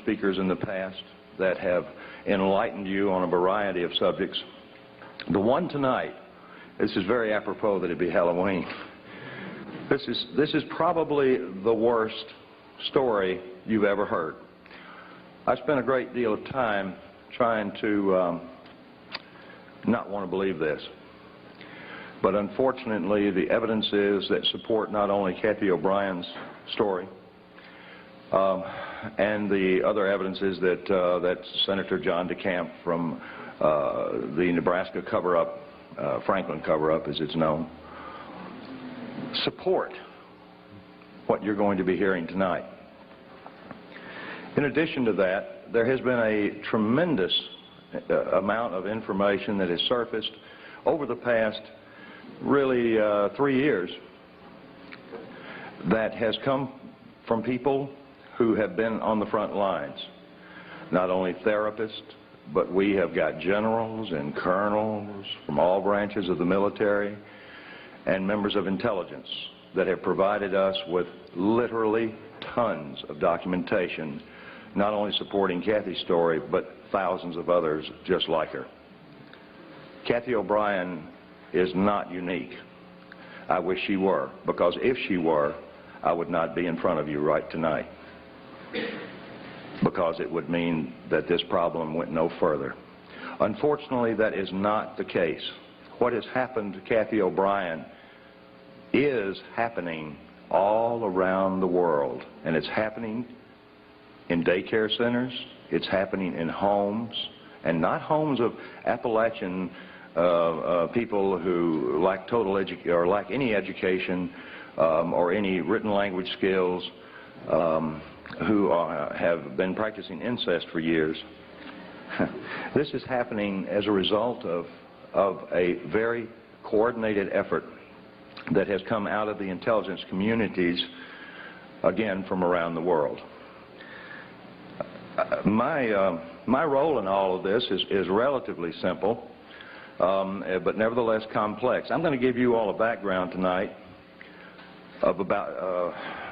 Speakers in the past that have enlightened you on a variety of subjects. The one tonight, this is very apropos that it be Halloween. This is probably the worst story you've ever heard. I spent a great deal of time trying to not want to believe this. But unfortunately, the evidence is that support not only Kathy O'Brien's story, and the other evidence is that Senator John DeCamp from the Nebraska cover-up, Franklin cover-up as it's known, support what you're going to be hearing tonight. In addition to that, there has been a tremendous amount of information that has surfaced over the past really 3 years that has come from people who have been on the front lines. Not only therapists, but we have got generals and colonels from all branches of the military and members of intelligence that have provided us with literally tons of documentation, not only supporting Kathy's story, but thousands of others just like her. Kathy O'Brien is not unique. I wish she were, because if she were, I would not be in front of you right tonight, because it would mean that this problem went no further. Unfortunately, that is not the case. What has happened to Kathy O'Brien is happening all around the world, and it's happening in daycare centers, it's happening in homes, and not homes of Appalachian people who lack lack any education or any written language skills, who have been practicing incest for years. This is happening as a result of a very coordinated effort that has come out of the intelligence communities, again, from around the world. My role in all of this is relatively simple, but nevertheless complex. I'm going to give you all a background tonight of about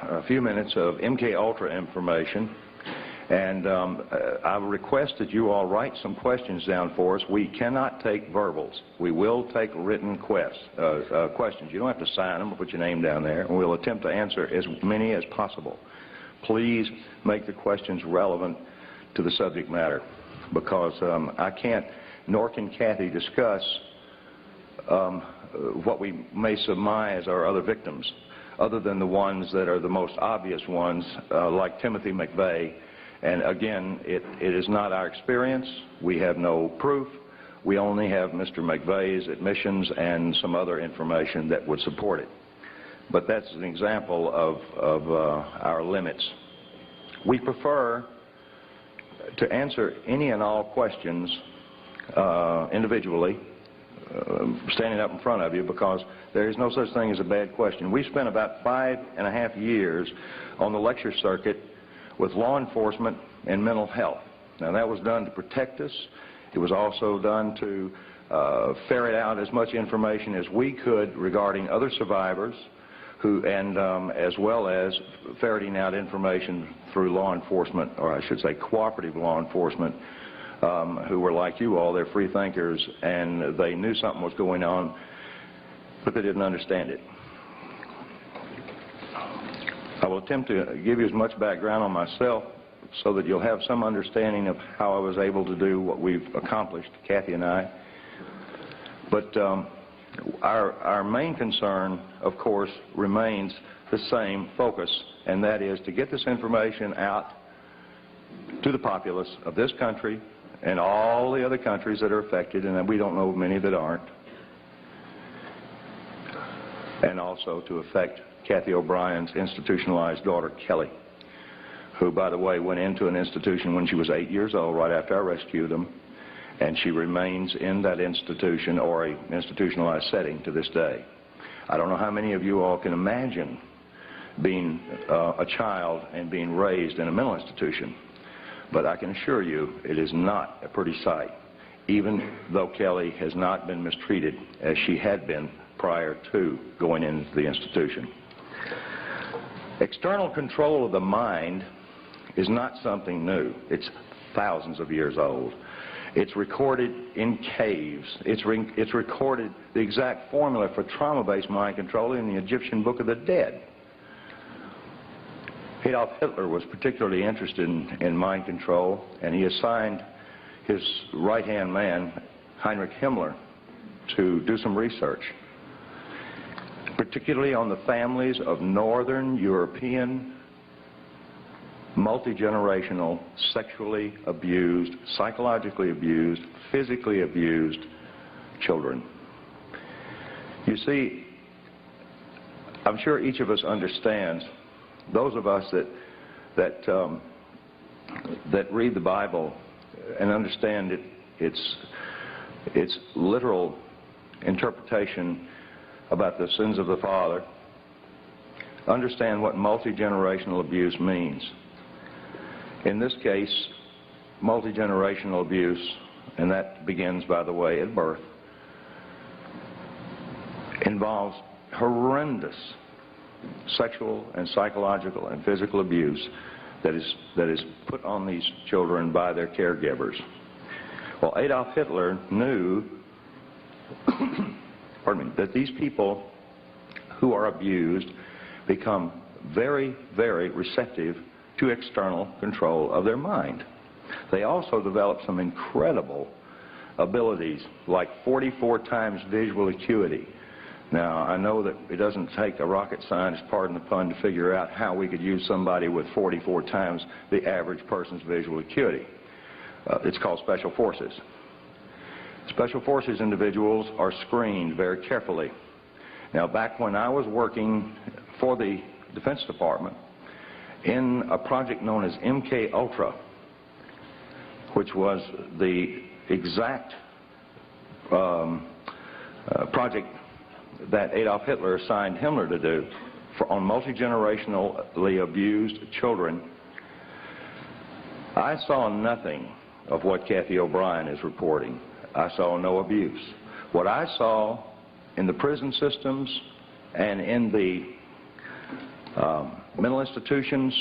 a few minutes of MK Ultra information, and I request that you all write some questions down for us. We cannot take verbals. We will take written questions. You don't have to sign them or put your name down there, and we'll attempt to answer as many as possible. Please make the questions relevant to the subject matter, because I can't, nor can Kathy, discuss what we may surmise are other victims, other than the ones that are the most obvious ones, like Timothy McVeigh. And again, it is not our experience. We have no proof. We only have Mr. McVeigh's admissions and some other information that would support it. But that's an example of our limits. We prefer to answer any and all questions individually, standing up in front of you, because there is no such thing as a bad question. We spent about 5.5 years on the lecture circuit with law enforcement and mental health. Now, that was done to protect us. It was also done to ferret out as much information as we could regarding other survivors, as well as ferreting out information through law enforcement, or I should say cooperative law enforcement, who were like you all. They're free thinkers, and they knew something was going on, but they didn't understand it. I will attempt to give you as much background on myself so that you'll have some understanding of how I was able to do what we've accomplished, Kathy and I. But our main concern, of course, remains the same focus, and that is to get this information out to the populace of this country and all the other countries that are affected, and we don't know many that aren't, and also to affect Kathy O'Brien's institutionalized daughter, Kelly, who, by the way, went into an institution when she was 8 years old, right after I rescued them, and she remains in that institution, or an institutionalized setting, to this day. I don't know how many of you all can imagine being a child and being raised in a mental institution, but I can assure you it is not a pretty sight, even though Kelly has not been mistreated as she had been prior to going into the institution. External control of the mind is not something new. It's thousands of years old. It's recorded in caves. It's recorded the exact formula for trauma-based mind control in the Egyptian Book of the Dead. Adolf Hitler was particularly interested in mind control, and he assigned his right-hand man, Heinrich Himmler, to do some research, particularly on the families of Northern European, multi-generational, sexually abused, psychologically abused, physically abused children. You see, I'm sure each of us understands, those of us that read the Bible and understand its literal interpretation about the sins of the father, understand what multi-generational abuse means. In this case, multi-generational abuse, and that begins, by the way, at birth, involves horrendous sexual and psychological and physical abuse that is put on these children by their caregivers. Well, Adolf Hitler knew pardon me, that these people who are abused become very, very receptive to external control of their mind. They also develop some incredible abilities, like 44 times visual acuity. Now, I know that it doesn't take a rocket scientist, pardon the pun, to figure out how we could use somebody with 44 times the average person's visual acuity. It's called special forces. Special forces individuals are screened very carefully. Now, back when I was working for the Defense Department in a project known as MK Ultra, which was the exact project that Adolf Hitler assigned Himmler to do on multi-generationally abused children, I saw nothing of what Kathy O'Brien is reporting. I saw no abuse. What I saw in the prison systems and in the mental institutions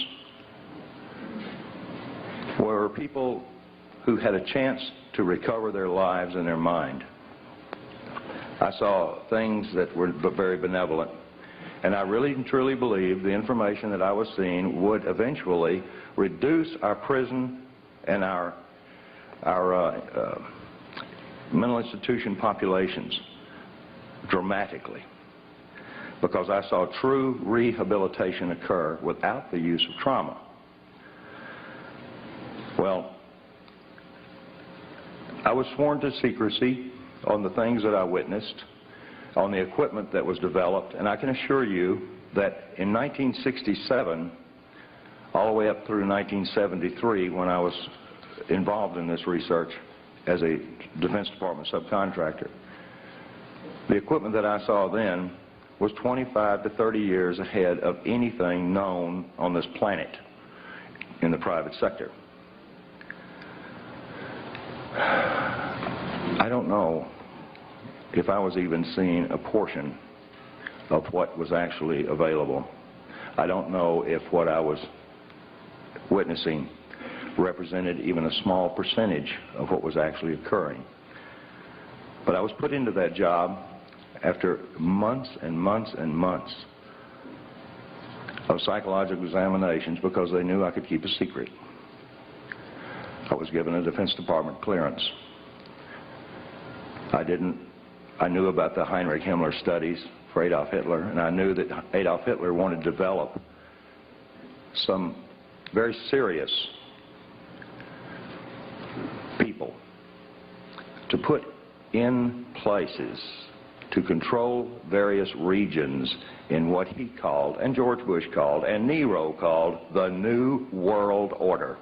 were people who had a chance to recover their lives and their mind. I saw things that were very benevolent, and I really and truly believe the information that I was seeing would eventually reduce our prison and our mental institution populations dramatically, because I saw true rehabilitation occur without the use of trauma. Well, I was sworn to secrecy on the things that I witnessed, on the equipment that was developed, and I can assure you that in 1967, all the way up through 1973, when I was involved in this research as a Defense Department subcontractor, the equipment that I saw then was 25 to 30 years ahead of anything known on this planet in the private sector. I don't know if I was even seeing a portion of what was actually available. I don't know if what I was witnessing represented even a small percentage of what was actually occurring. But I was put into that job after months and months and months of psychological examinations because they knew I could keep a secret. I was given a Defense Department clearance. I knew about the Heinrich Himmler studies for Adolf Hitler, and I knew that Adolf Hitler wanted to develop some very serious people to put in places to control various regions in what he called, and George Bush called, and Nero called, the New World Order.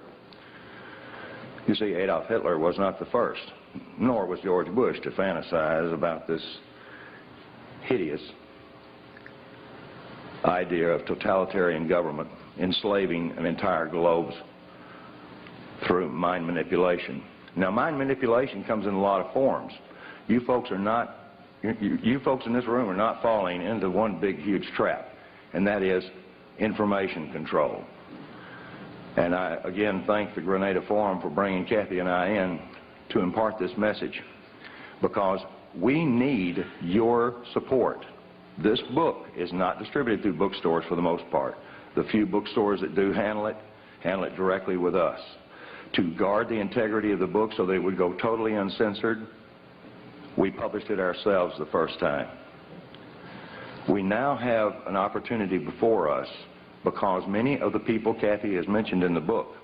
You see, Adolf Hitler was not the first, nor was George Bush, to fantasize about this hideous idea of totalitarian government enslaving an entire globe through mind manipulation. Now, mind manipulation comes in a lot of forms. You folks in this room are not falling into one big, huge trap, and that is information control. And I again thank the Grenada Forum for bringing Kathy and I in to impart this message, because we need your support. This book is not distributed through bookstores for the most part. The few bookstores that do handle it directly with us. To guard the integrity of the book so that it would go totally uncensored, we published it ourselves the first time. We now have an opportunity before us, because many of the people Kathy has mentioned in the book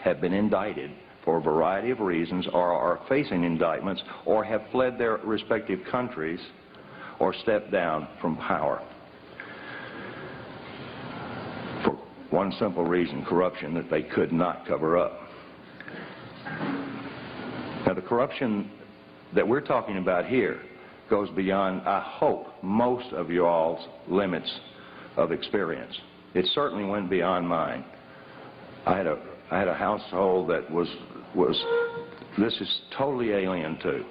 have been indicted for a variety of reasons, or are facing indictments, or have fled their respective countries, or stepped down from power. For one simple reason: corruption that they could not cover up. Now, the corruption that we're talking about here goes beyond, I hope, most of you all's limits of experience. It certainly went beyond mine. I had a household that was this is totally alien to.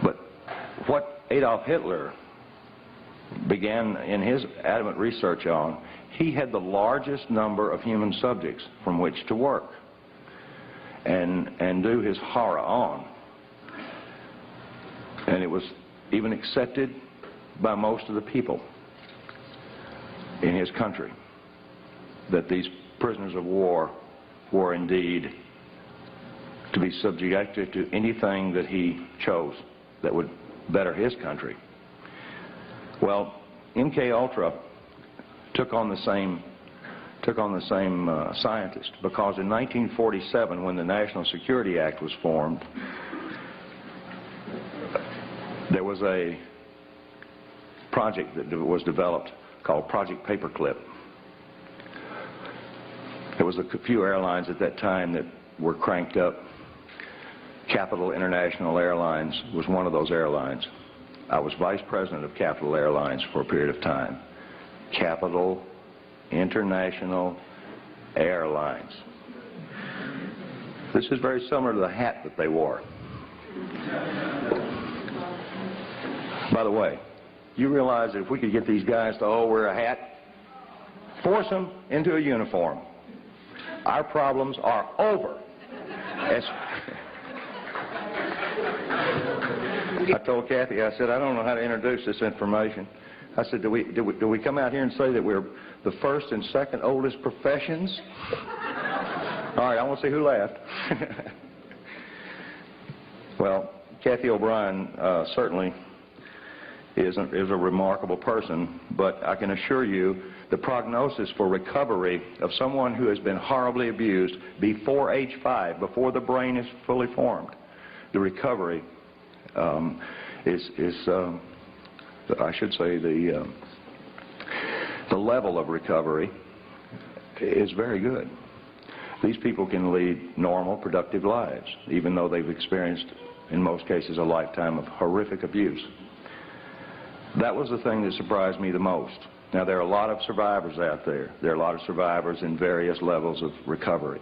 But what Adolf Hitler began in his adamant research on, he had the largest number of human subjects from which to work and do his horror on. And it was even accepted by most of the people in his country that these prisoners of war were indeed to be subjected to anything that he chose that would better his country. Well, MK Ultra took on the same scientist, because in 1947, when the National Security Act was formed, there was a project that was developed called Project Paperclip. There was a few airlines at that time that were cranked up. Capital International Airlines was one of those airlines. I was vice president of Capital Airlines for a period of time. Capital International Airlines. This is very similar to the hat that they wore. By the way, you realize that if we could get these guys to all wear a hat, force them into a uniform, our problems are over. I told Kathy, I said, I don't know how to introduce this information. I said, do we come out here and say that we're the first and second oldest professions? All right, I want to see who laughed. Well, Kathy O'Brien certainly is a remarkable person, but I can assure you the prognosis for recovery of someone who has been horribly abused before age 5, before the brain is fully formed, the recovery I should say the level of recovery is very good. These people can lead normal, productive lives, even though they've experienced, in most cases, a lifetime of horrific abuse. That was the thing that surprised me the most. Now, there are a lot of survivors out there. There are a lot of survivors in various levels of recovery.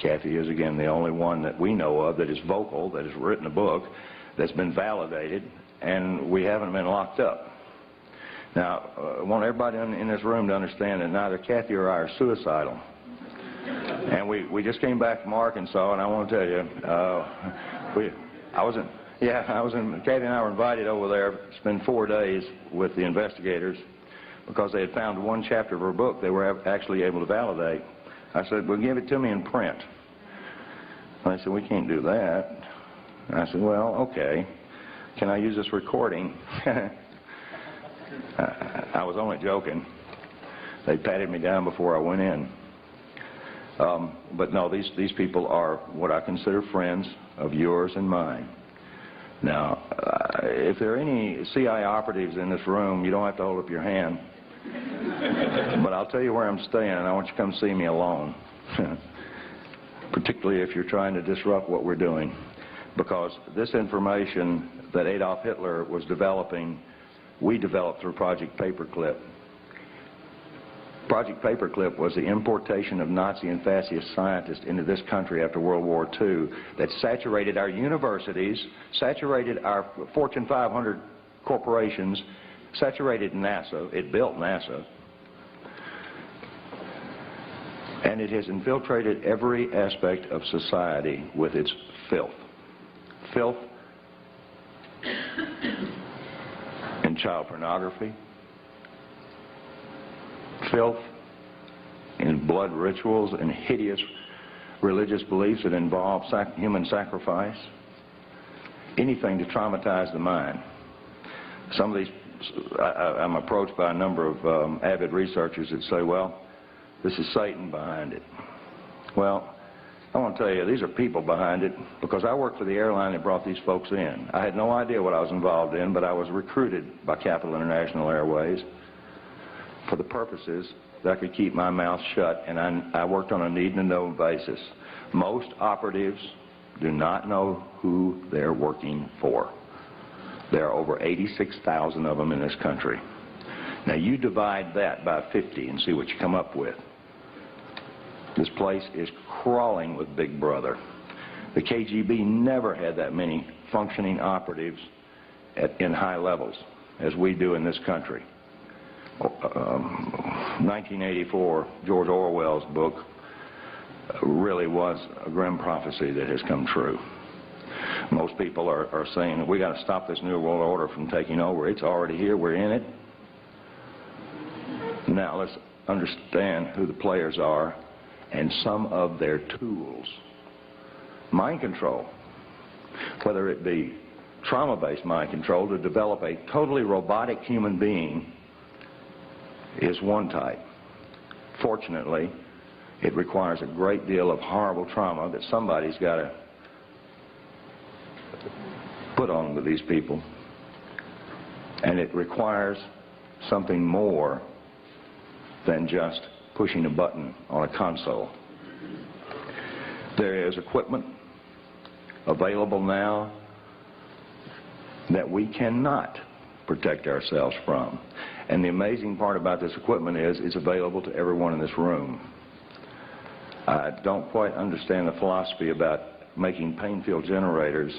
Kathy is, again, the only one that we know of that is vocal, that has written a book, that's been validated, and we haven't been locked up. Now, I want everybody in this room to understand that neither Kathy or I are suicidal. And we just came back from Arkansas, and I want to tell you, Kathy and I were invited over there to spend 4 days with the investigators because they had found one chapter of her book they were actually able to validate. I said, well, give it to me in print. And they said, we can't do that. And I said, well, okay. Can I use this recording? I was only joking. They patted me down before I went in. But no, these people are what I consider friends of yours and mine. Now, if there are any CIA operatives in this room, you don't have to hold up your hand. But I'll tell you where I'm staying, and I want you to come see me alone. Particularly if you're trying to disrupt what we're doing. Because this information that Adolf Hitler was developing, we developed through Project Paperclip. Project Paperclip was the importation of Nazi and fascist scientists into this country after World War II that saturated our universities, saturated our Fortune 500 corporations, saturated NASA. It built NASA. And it has infiltrated every aspect of society with its filth. Filth in child pornography, filth in blood rituals and hideous religious beliefs that involve human sacrifice, anything to traumatize the mind. Some of these, I'm approached by a number of avid researchers that say, well, this is Satan behind it. Well, I want to tell you, these are people behind it, because I worked for the airline that brought these folks in. I had no idea what I was involved in, but I was recruited by Capital International Airways for the purposes that I could keep my mouth shut, and I worked on a need-to-know basis. Most operatives do not know who they're working for. There are over 86,000 of them in this country. Now you divide that by 50 and see what you come up with. This place is crawling with Big Brother. The KGB never had that many functioning operatives in high levels as we do in this country. 1984, George Orwell's book, really was a grim prophecy that has come true. Most people are saying that we got to stop this New World Order from taking over. It's already here. We're in it. Now let's understand who the players are and some of their tools. Mind control, whether it be trauma-based mind control to develop a totally robotic human being, is one type. Fortunately, it requires a great deal of horrible trauma that somebody's got to put on with these people, and it requires something more than just pushing a button on a console. There is equipment available now that we cannot protect ourselves from. And the amazing part about this equipment is it's available to everyone in this room. I don't quite understand the philosophy about making pain field generators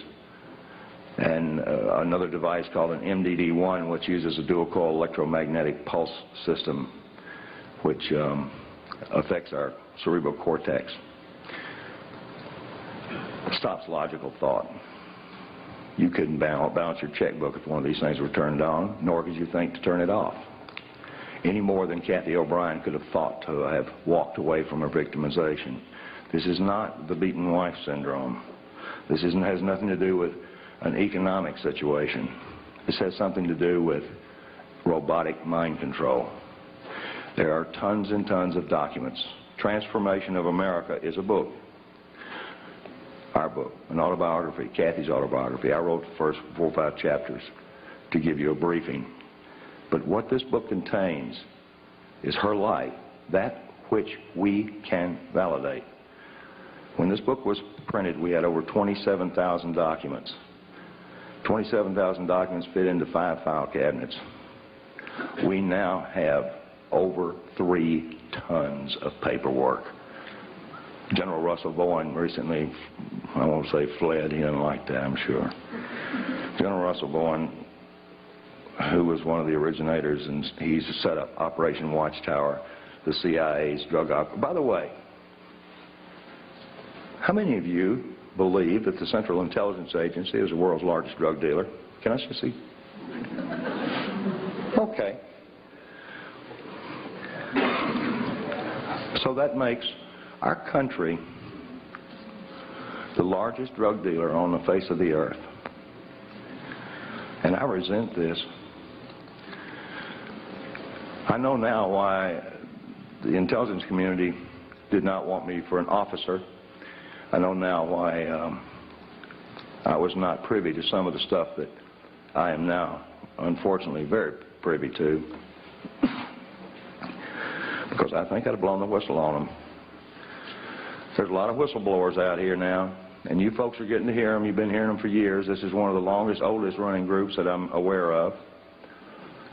and another device called an MDD-1, which uses a dual coil electromagnetic pulse system, which affects our cerebral cortex. It stops logical thought. You couldn't balance your checkbook if one of these things were turned on, nor could you think to turn it off. Any more than Kathy O'Brien could have thought to have walked away from her victimization. This is not the beaten wife syndrome. This has nothing to do with an economic situation. This has something to do with robotic mind control. There are tons and tons of documents. Transformation of America is a book. Our book, an autobiography, Kathy's autobiography. I wrote the first 4 or 5 chapters to give you a briefing. But what this book contains is her life, that which we can validate. When this book was printed, we had over 27,000 documents. 27,000 documents fit into 5 file cabinets. We now have over 3 tons of paperwork. General Russell Bowen recently, I won't say fled, he didn't like that, I'm sure. General Russell Bowen, who was one of the originators, and he's set up Operation Watchtower, the CIA's drug operation. By the way, how many of you believe that the Central Intelligence Agency is the world's largest drug dealer? Can I just see? Okay. So that makes our country the largest drug dealer on the face of the earth. And I resent this. I know now why the intelligence community did not want me for an officer. I know now why I was not privy to some of the stuff that I am now, unfortunately, very privy to. Because I think I'd have blown the whistle on them. There's a lot of whistleblowers out here now, and you folks are getting to hear them. You've been hearing them for years. This is one of the longest, oldest running groups that I'm aware of.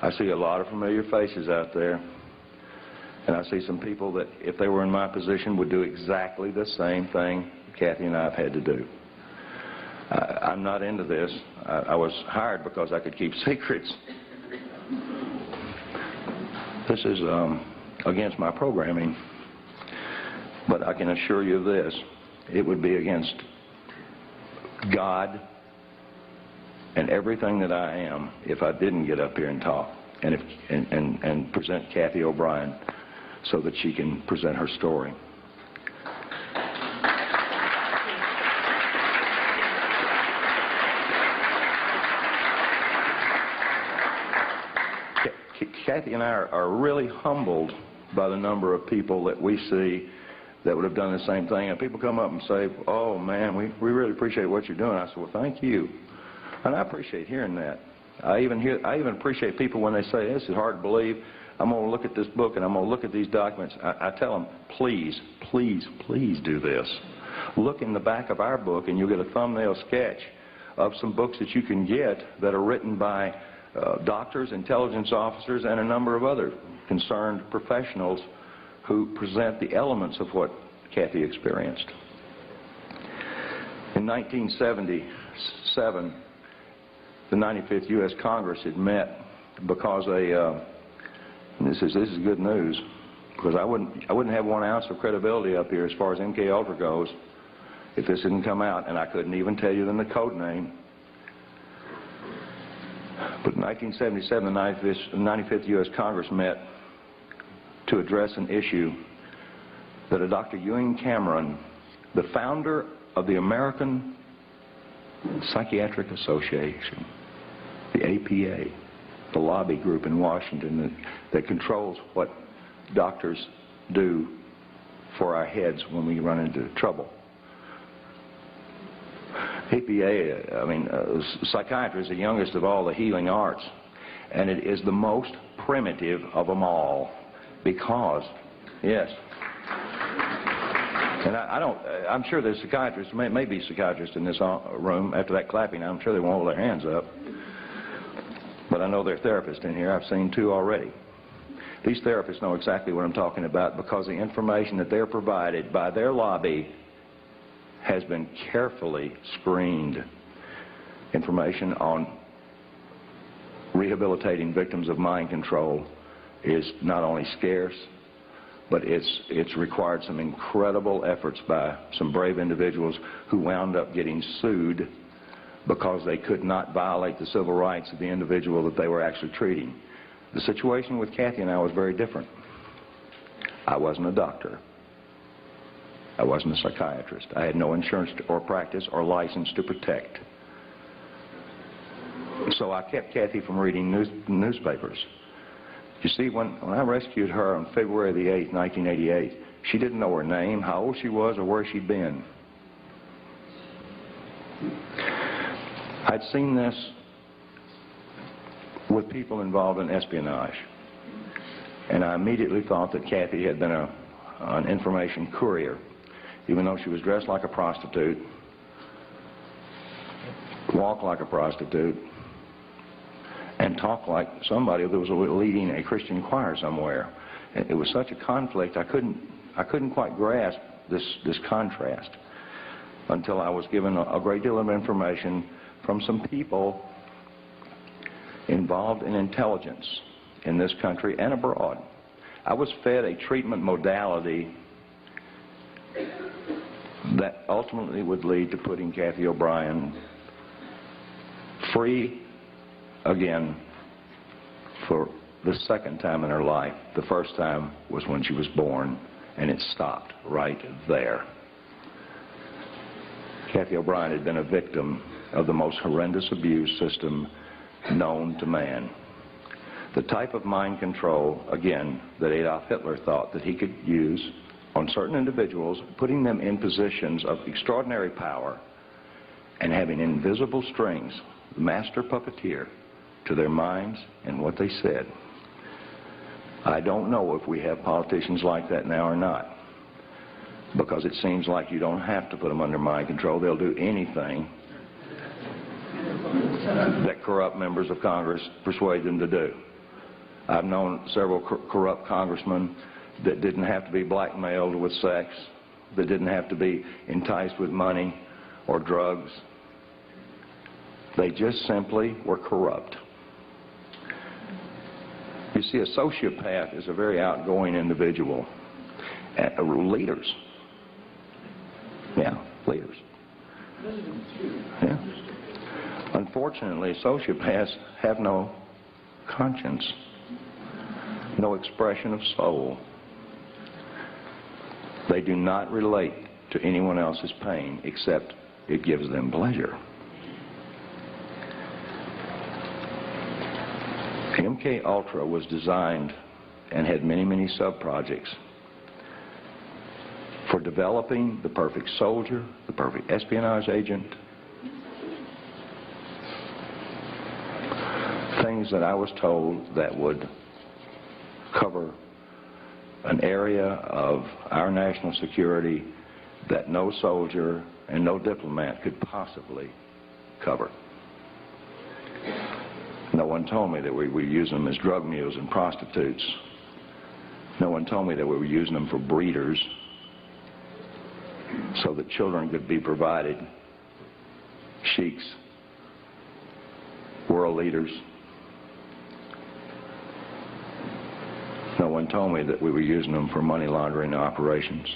I see a lot of familiar faces out there, and I see some people that, if they were in my position, would do exactly the same thing Kathy and I have had to do. I'm not into this. I was hired because I could keep secrets. This is against my programming. But I can assure you this, it would be against God and everything that I am if I didn't get up here and talk and present Kathy O'Brien so that she can present her story. Kathy and I are really humbled by the number of people that we see that would have done the same thing. And people come up and say, oh man, we really appreciate what you're doing. I said, well, thank you. And I appreciate hearing that. I even appreciate people when they say, this is hard to believe. I'm going to look at this book and I'm going to look at these documents. I tell them, please, please, please do this. Look in the back of our book and you'll get a thumbnail sketch of some books that you can get that are written by doctors, intelligence officers, and a number of other concerned professionals who present the elements of what Kathy experienced. In 1977, the 95th U.S. Congress had met because this is good news, because I wouldn't have 1 ounce of credibility up here as far as MK Ultra goes if this didn't come out, and I couldn't even tell you the code name. But in 1977, the 95th U.S. Congress met to address an issue that a Dr. Ewing Cameron, the founder of the American Psychiatric Association, the APA, the lobby group in Washington that controls what doctors do for our heads when we run into trouble. APA, psychiatry is the youngest of all the healing arts, and it is the most primitive of them all because, yes, and I'm sure there's psychiatrists, may be psychiatrists in this room after that clapping. I'm sure they won't hold their hands up, but I know there are therapists in here. I've seen 2 already. These therapists know exactly what I'm talking about because the information that they're provided by their lobby has been carefully screened. Information on rehabilitating victims of mind control is not only scarce, but it's required some incredible efforts by some brave individuals who wound up getting sued because they could not violate the civil rights of the individual that they were actually treating. The situation with Kathy and I was very different. I wasn't a doctor. I wasn't a psychiatrist. I had no insurance or practice or license to protect. So I kept Kathy from reading newspapers. You see, when I rescued her on February the 8th, 1988, she didn't know her name, how old she was, or where she'd been. I'd seen this with people involved in espionage, and I immediately thought that Kathy had been an information courier. Even though she was dressed like a prostitute, walked like a prostitute, and talked like somebody that was leading a Christian choir somewhere. It was such a conflict, I couldn't quite grasp this contrast until I was given a great deal of information from some people involved in intelligence in this country and abroad. I was fed a treatment modality that ultimately would lead to putting Kathy O'Brien free again for the second time in her life. The first time was when she was born, and it stopped right there. Kathy O'Brien had been a victim of the most horrendous abuse system known to man. The type of mind control, again, that Adolf Hitler thought that he could use on certain individuals, putting them in positions of extraordinary power and having invisible strings, master puppeteer, to their minds and what they said. I don't know if we have politicians like that now or not, because it seems like you don't have to put them under mind control. They'll do anything that corrupt members of Congress persuade them to do. I've known several corrupt congressmen that didn't have to be blackmailed with sex, that didn't have to be enticed with money or drugs. They just simply were corrupt. You see, a sociopath is a very outgoing individual. Leaders Yeah, leaders. Yeah. Unfortunately, sociopaths have no conscience, no expression of soul. They do not relate to anyone else's pain except it gives them pleasure. MK Ultra was designed and had many, many sub-projects for developing the perfect soldier, the perfect espionage agent, things that I was told that would cover an area of our national security that no soldier and no diplomat could possibly cover. No one told me that we were using them as drug mules and prostitutes. No one told me that we were using them for breeders so that children could be provided sheiks, world leaders. No one told me that we were using them for money laundering operations.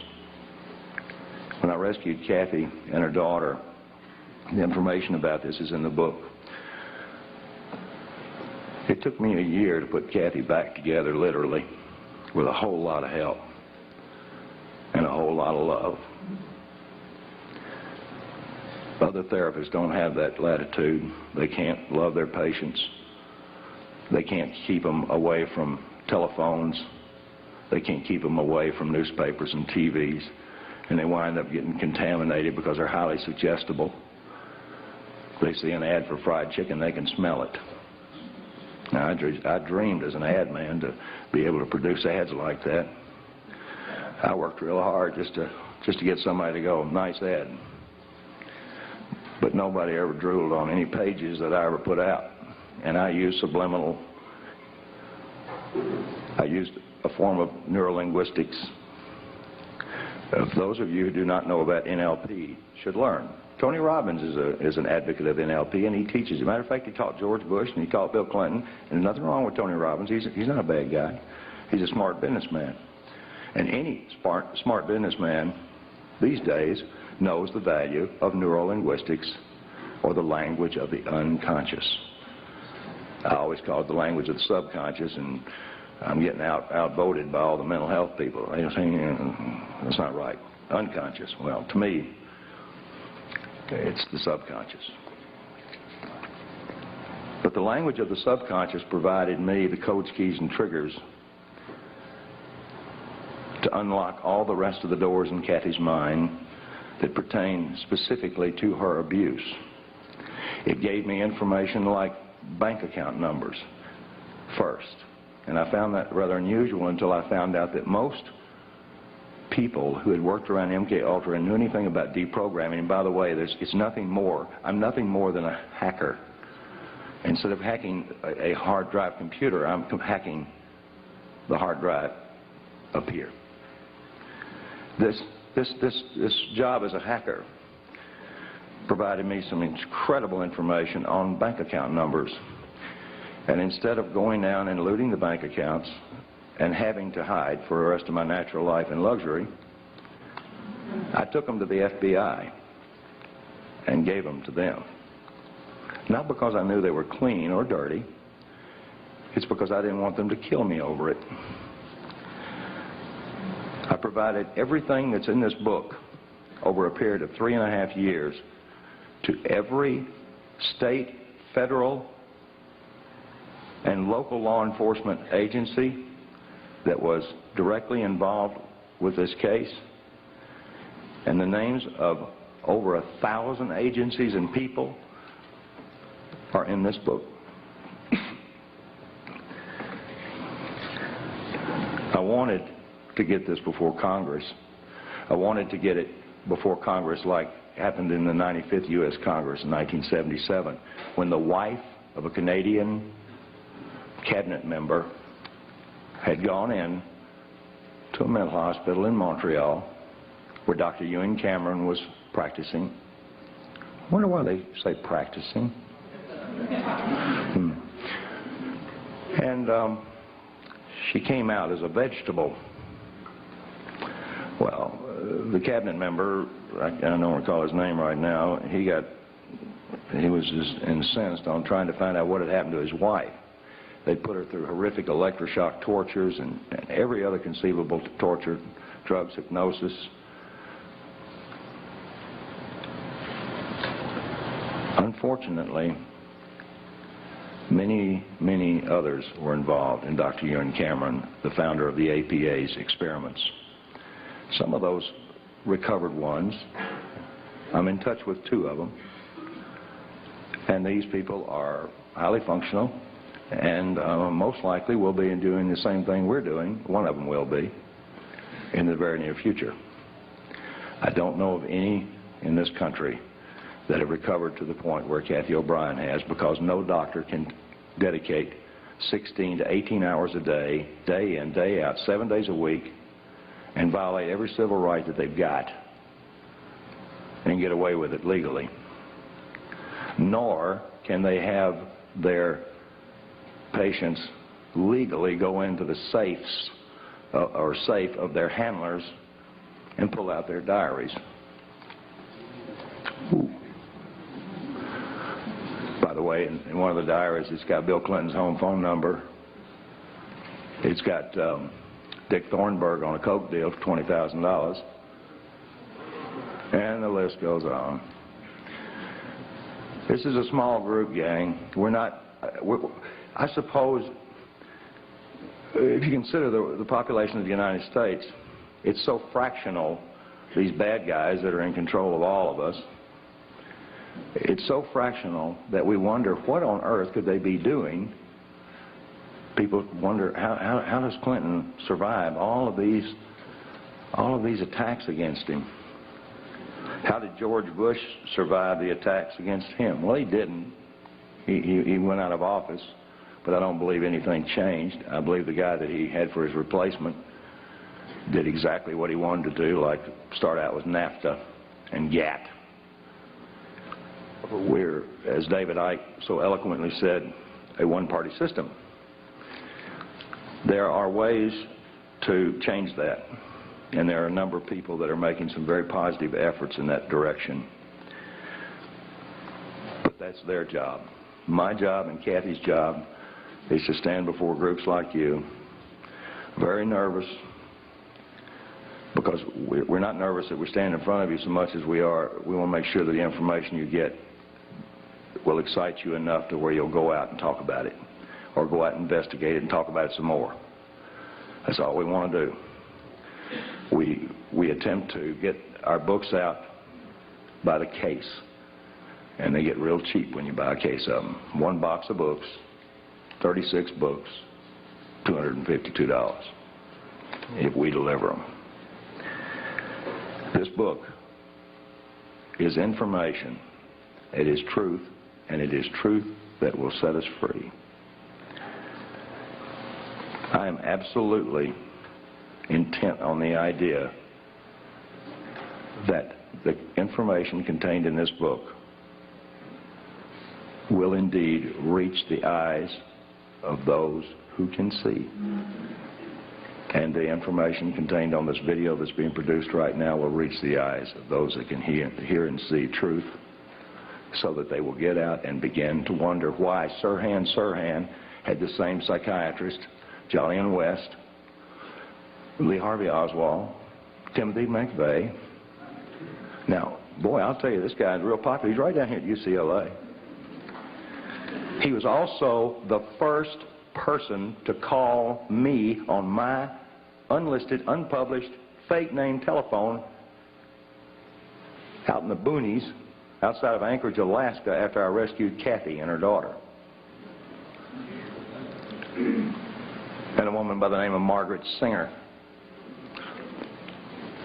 When I rescued Kathy and her daughter, the information about this is in the book. It took me a year to put Kathy back together, literally, with a whole lot of help and a whole lot of love. Other therapists don't have that latitude. They can't love their patients. They can't keep them away from telephones. They can't keep them away from newspapers and TVs. And they wind up getting contaminated because they're highly suggestible. They see an ad for fried chicken, they can smell it. Now, I dreamed as an ad man to be able to produce ads like that. I worked real hard just to get somebody to go, nice ad. But nobody ever drooled on any pages that I ever put out. And I used subliminal. I used a form of neurolinguistics. Those of you who do not know about NLP should learn. Tony Robbins is an advocate of NLP, and he teaches. As a matter of fact, he taught George Bush and he taught Bill Clinton. And there's nothing wrong with Tony Robbins. He's not a bad guy. He's a smart businessman. And any smart businessman these days knows the value of neurolinguistics, or the language of the unconscious. I always call it the language of the subconscious, and I'm getting outvoted by all the mental health people. They're saying, that's not right. Unconscious. Well, to me, it's the subconscious. But the language of the subconscious provided me the codes, keys, and triggers to unlock all the rest of the doors in Kathy's mind that pertain specifically to her abuse. It gave me information like bank account numbers first. And I found that rather unusual until I found out that most people who had worked around MK Ultra and knew anything about deprogramming, and by the way, it's nothing more. I'm nothing more than a hacker. Instead of hacking a hard drive computer, I'm hacking the hard drive up here. This job as a hacker provided me some incredible information on bank account numbers. And instead of going down and looting the bank accounts and having to hide for the rest of my natural life in luxury, I took them to the FBI and gave them to them. Not because I knew they were clean or dirty. It's because I didn't want them to kill me over it. I provided everything that's in this book over a period of 3.5 years to every state, federal, and local law enforcement agency that was directly involved with this case. And the names of over 1,000 agencies and people are in this book. I wanted to get this before Congress. I wanted to get it before Congress like happened in the 95th U.S. Congress in 1977, when the wife of a Canadian cabinet member had gone in to a mental hospital in Montreal where Dr. Ewan Cameron was practicing. I wonder why they say practicing. And she came out as a vegetable. Well, the cabinet member, I don't recall his name right now, he was just incensed on trying to find out what had happened to his wife. They put her through horrific electroshock tortures and every other conceivable torture, drugs, hypnosis. Unfortunately, many others were involved in Dr. Ewan Cameron, the founder of the APA's experiments. Some of those recovered ones, I'm in touch with 2 of them, and these people are highly functional and most likely will be doing the same thing we're doing. One of them will be in the very near future. I don't know of any in this country that have recovered to the point where Kathy O'Brien has, because no doctor can dedicate 16 to 18 hours a day, day in, day out, 7 days a week, and violate every civil right that they've got and get away with it legally. Nor can they have their patients legally go into the safes or safe of their handlers and pull out their diaries. Ooh. By the way, in one of the diaries, it's got Bill Clinton's home phone number. It's got Dick Thornburg on a coke deal for $20,000. And the list goes on. This is a small group, gang. I suppose, if you consider the population of the United States, it's so fractional, these bad guys that are in control of all of us, it's so fractional that we wonder what on earth could they be doing. People wonder, how does Clinton survive all of these attacks against him? How did George Bush survive the attacks against him? Well, he didn't. He went out of office, but I don't believe anything changed. I believe the guy that he had for his replacement did exactly what he wanted to do, like start out with NAFTA and GATT. We're, as David Icke so eloquently said, a one-party system. There are ways to change that, and there are a number of people that are making some very positive efforts in that direction. But that's their job. My job and Kathy's job is to stand before groups like you, very nervous, because we're not nervous that we're standing in front of you so much as we want to make sure that the information you get will excite you enough to where you'll go out and talk about it, or go out and investigate it and talk about it some more. That's all we want to do. We attempt to get our books out by the case, and they get real cheap when you buy a case of them. One box of books, 36 books, $252 if we deliver them. This book is information. It is truth, and it is truth that will set us free. I am absolutely intent on the idea that the information contained in this book will indeed reach the eyes of those who can see. And the information contained on this video that's being produced right now will reach the eyes of those that can hear and see truth, so that they will get out and begin to wonder why Sirhan had the same psychiatrist, Jolyon West, Lee Harvey Oswald, Timothy McVeigh. Now, boy, I'll tell you, this guy's real popular. He's right down here at UCLA. He was also the first person to call me on my unlisted, unpublished, fake name telephone out in the boonies outside of Anchorage, Alaska, after I rescued Kathy and her daughter. And a woman by the name of Margaret Singer,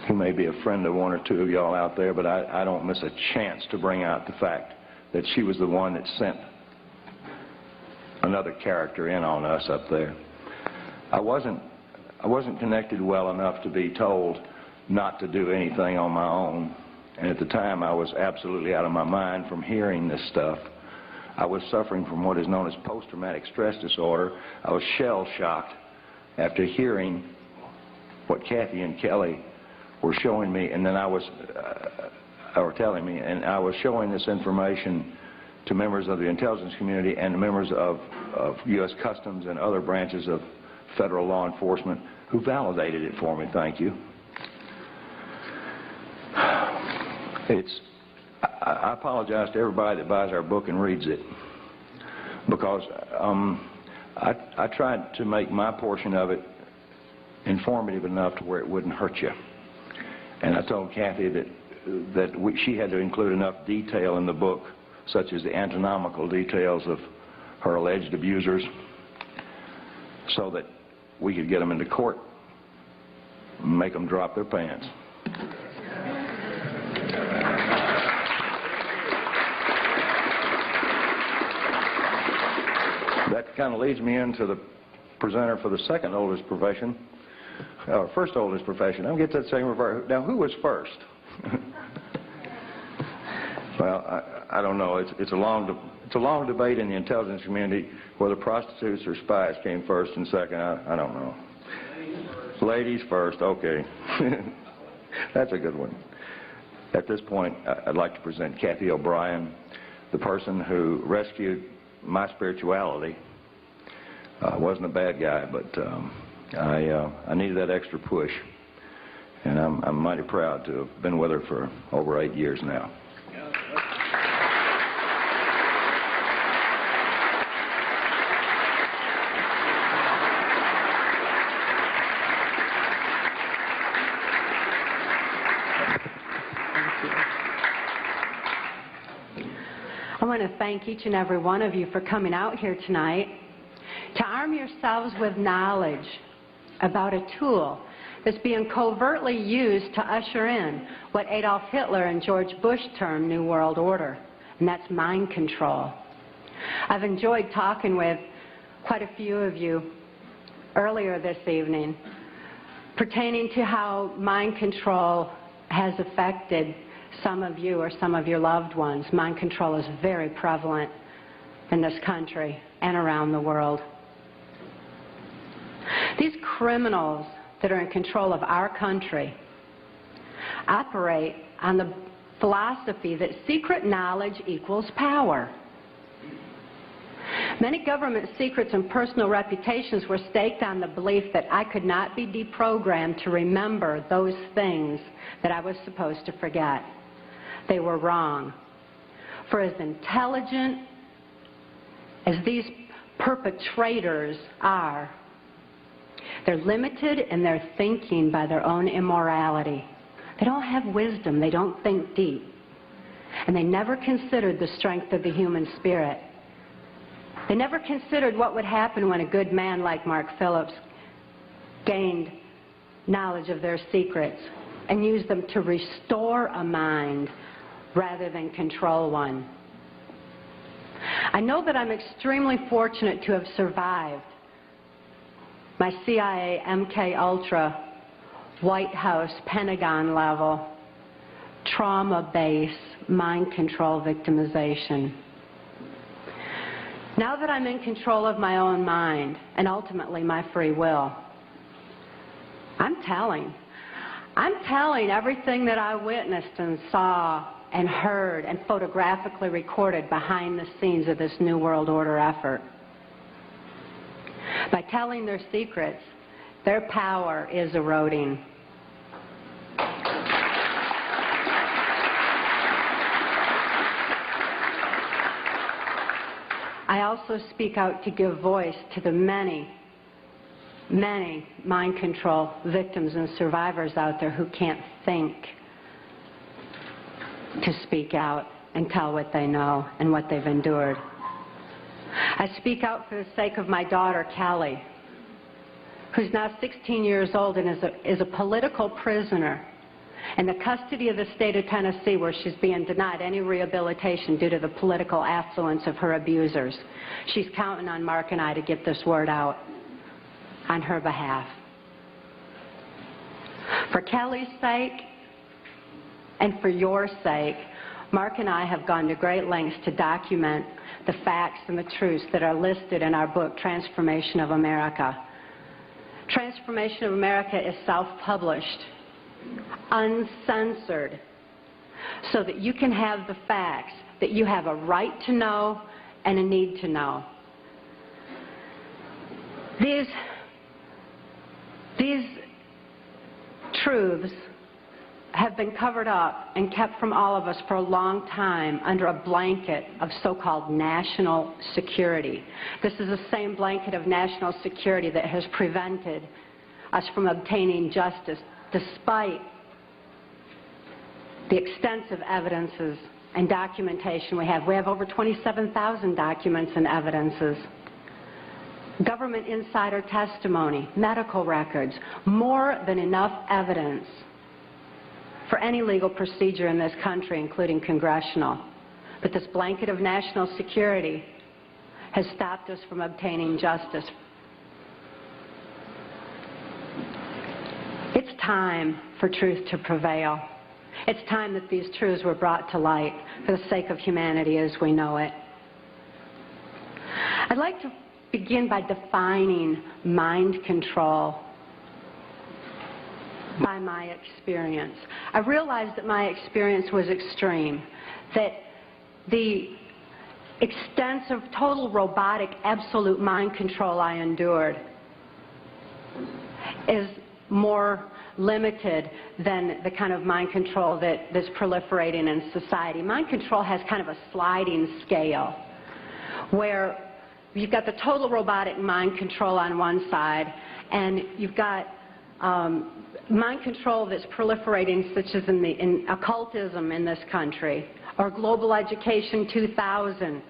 who may be a friend of one or two of y'all out there, but I don't miss a chance to bring out the fact that she was the one that sent another character in on us up there. I wasn't connected well enough to be told not to do anything on my own. And at the time, I was absolutely out of my mind from hearing this stuff. I was suffering from what is known as post-traumatic stress disorder. I was shell-shocked after hearing what Kathy and Kelly were showing me, and then I was, or telling me, and I was showing this information to members of the intelligence community and members of U.S. Customs and other branches of federal law enforcement who validated it for me, thank you. I apologize to everybody that buys our book and reads it, because I tried to make my portion of it informative enough to where it wouldn't hurt you. And I told Kathy that she had to include enough detail in the book, such as the anatomical details of her alleged abusers, so that we could get them into court and make them drop their pants. That kind of leads me into the presenter for the second oldest profession, or first oldest profession. I'll get to that same reverse. Now, who was first? Well, I don't know. It's a long debate in the intelligence community whether prostitutes or spies came first and second. I don't know. Ladies first. Okay. That's a good one. At this point, I'd like to present Kathy O'Brien, the person who rescued my spirituality. I wasn't a bad guy, but I needed that extra push, and I'm mighty proud to have been with her for over 8 years now. I want to thank each and every one of you for coming out here tonight to arm yourselves with knowledge about a tool that's being covertly used to usher in what Adolf Hitler and George Bush termed New World Order, and that's mind control. I've enjoyed talking with quite a few of you earlier this evening pertaining to how mind control has affected some of you or some of your loved ones. Mind control is very prevalent in this country and around the world. These criminals that are in control of our country operate on the philosophy that secret knowledge equals power. Many government secrets and personal reputations were staked on the belief that I could not be deprogrammed to remember those things that I was supposed to forget. They were wrong. For as intelligent as these perpetrators are, they're limited in their thinking by their own immorality. They don't have wisdom. They don't think deep. And they never considered the strength of the human spirit. They never considered what would happen when a good man like Mark Phillips gained knowledge of their secrets and used them to restore a mind rather than control one. I know that I'm extremely fortunate to have survived my CIA, MK Ultra, White House, Pentagon level, trauma base, mind control victimization. Now that I'm in control of my own mind and ultimately my free will, I'm telling everything that I witnessed and saw and heard and photographically recorded behind the scenes of this New World Order effort. By telling their secrets, their power is eroding. I also speak out to give voice to the many, many mind control victims and survivors out there who can't think to speak out and tell what they know and what they've endured. I speak out for the sake of my daughter, Kelly, who's now 16 years old and is a political prisoner in the custody of the state of Tennessee, where she's being denied any rehabilitation due to the political affluence of her abusers. She's counting on Mark and I to get this word out on her behalf. For Kelly's sake and for your sake, Mark and I have gone to great lengths to document the facts and the truths that are listed in our book, Transformation of America. Transformation of America is self-published. uncensored, so that you can have the facts that you have a right to know and a need to know. These truths have been covered up and kept from all of us for a long time under a blanket of so-called national security. This is the same blanket of national security that has prevented us from obtaining justice despite the extensive evidences and documentation we have. We have over 27,000 documents and evidences. Government insider testimony, medical records, more than enough evidence for any legal procedure in this country, including congressional. But this blanket of national security has stopped us from obtaining justice. It's time for truth to prevail. It's time that these truths were brought to light for the sake of humanity as we know it. I'd like to begin by defining mind control by my experience. I realized that my experience was extreme, that the extensive, total robotic, absolute mind control I endured is more limited than the kind of mind control that's proliferating in society. Mind control has kind of a sliding scale where you've got the total robotic mind control on one side, and you've got mind control that's proliferating, such as in occultism in this country, or Global Education 2000,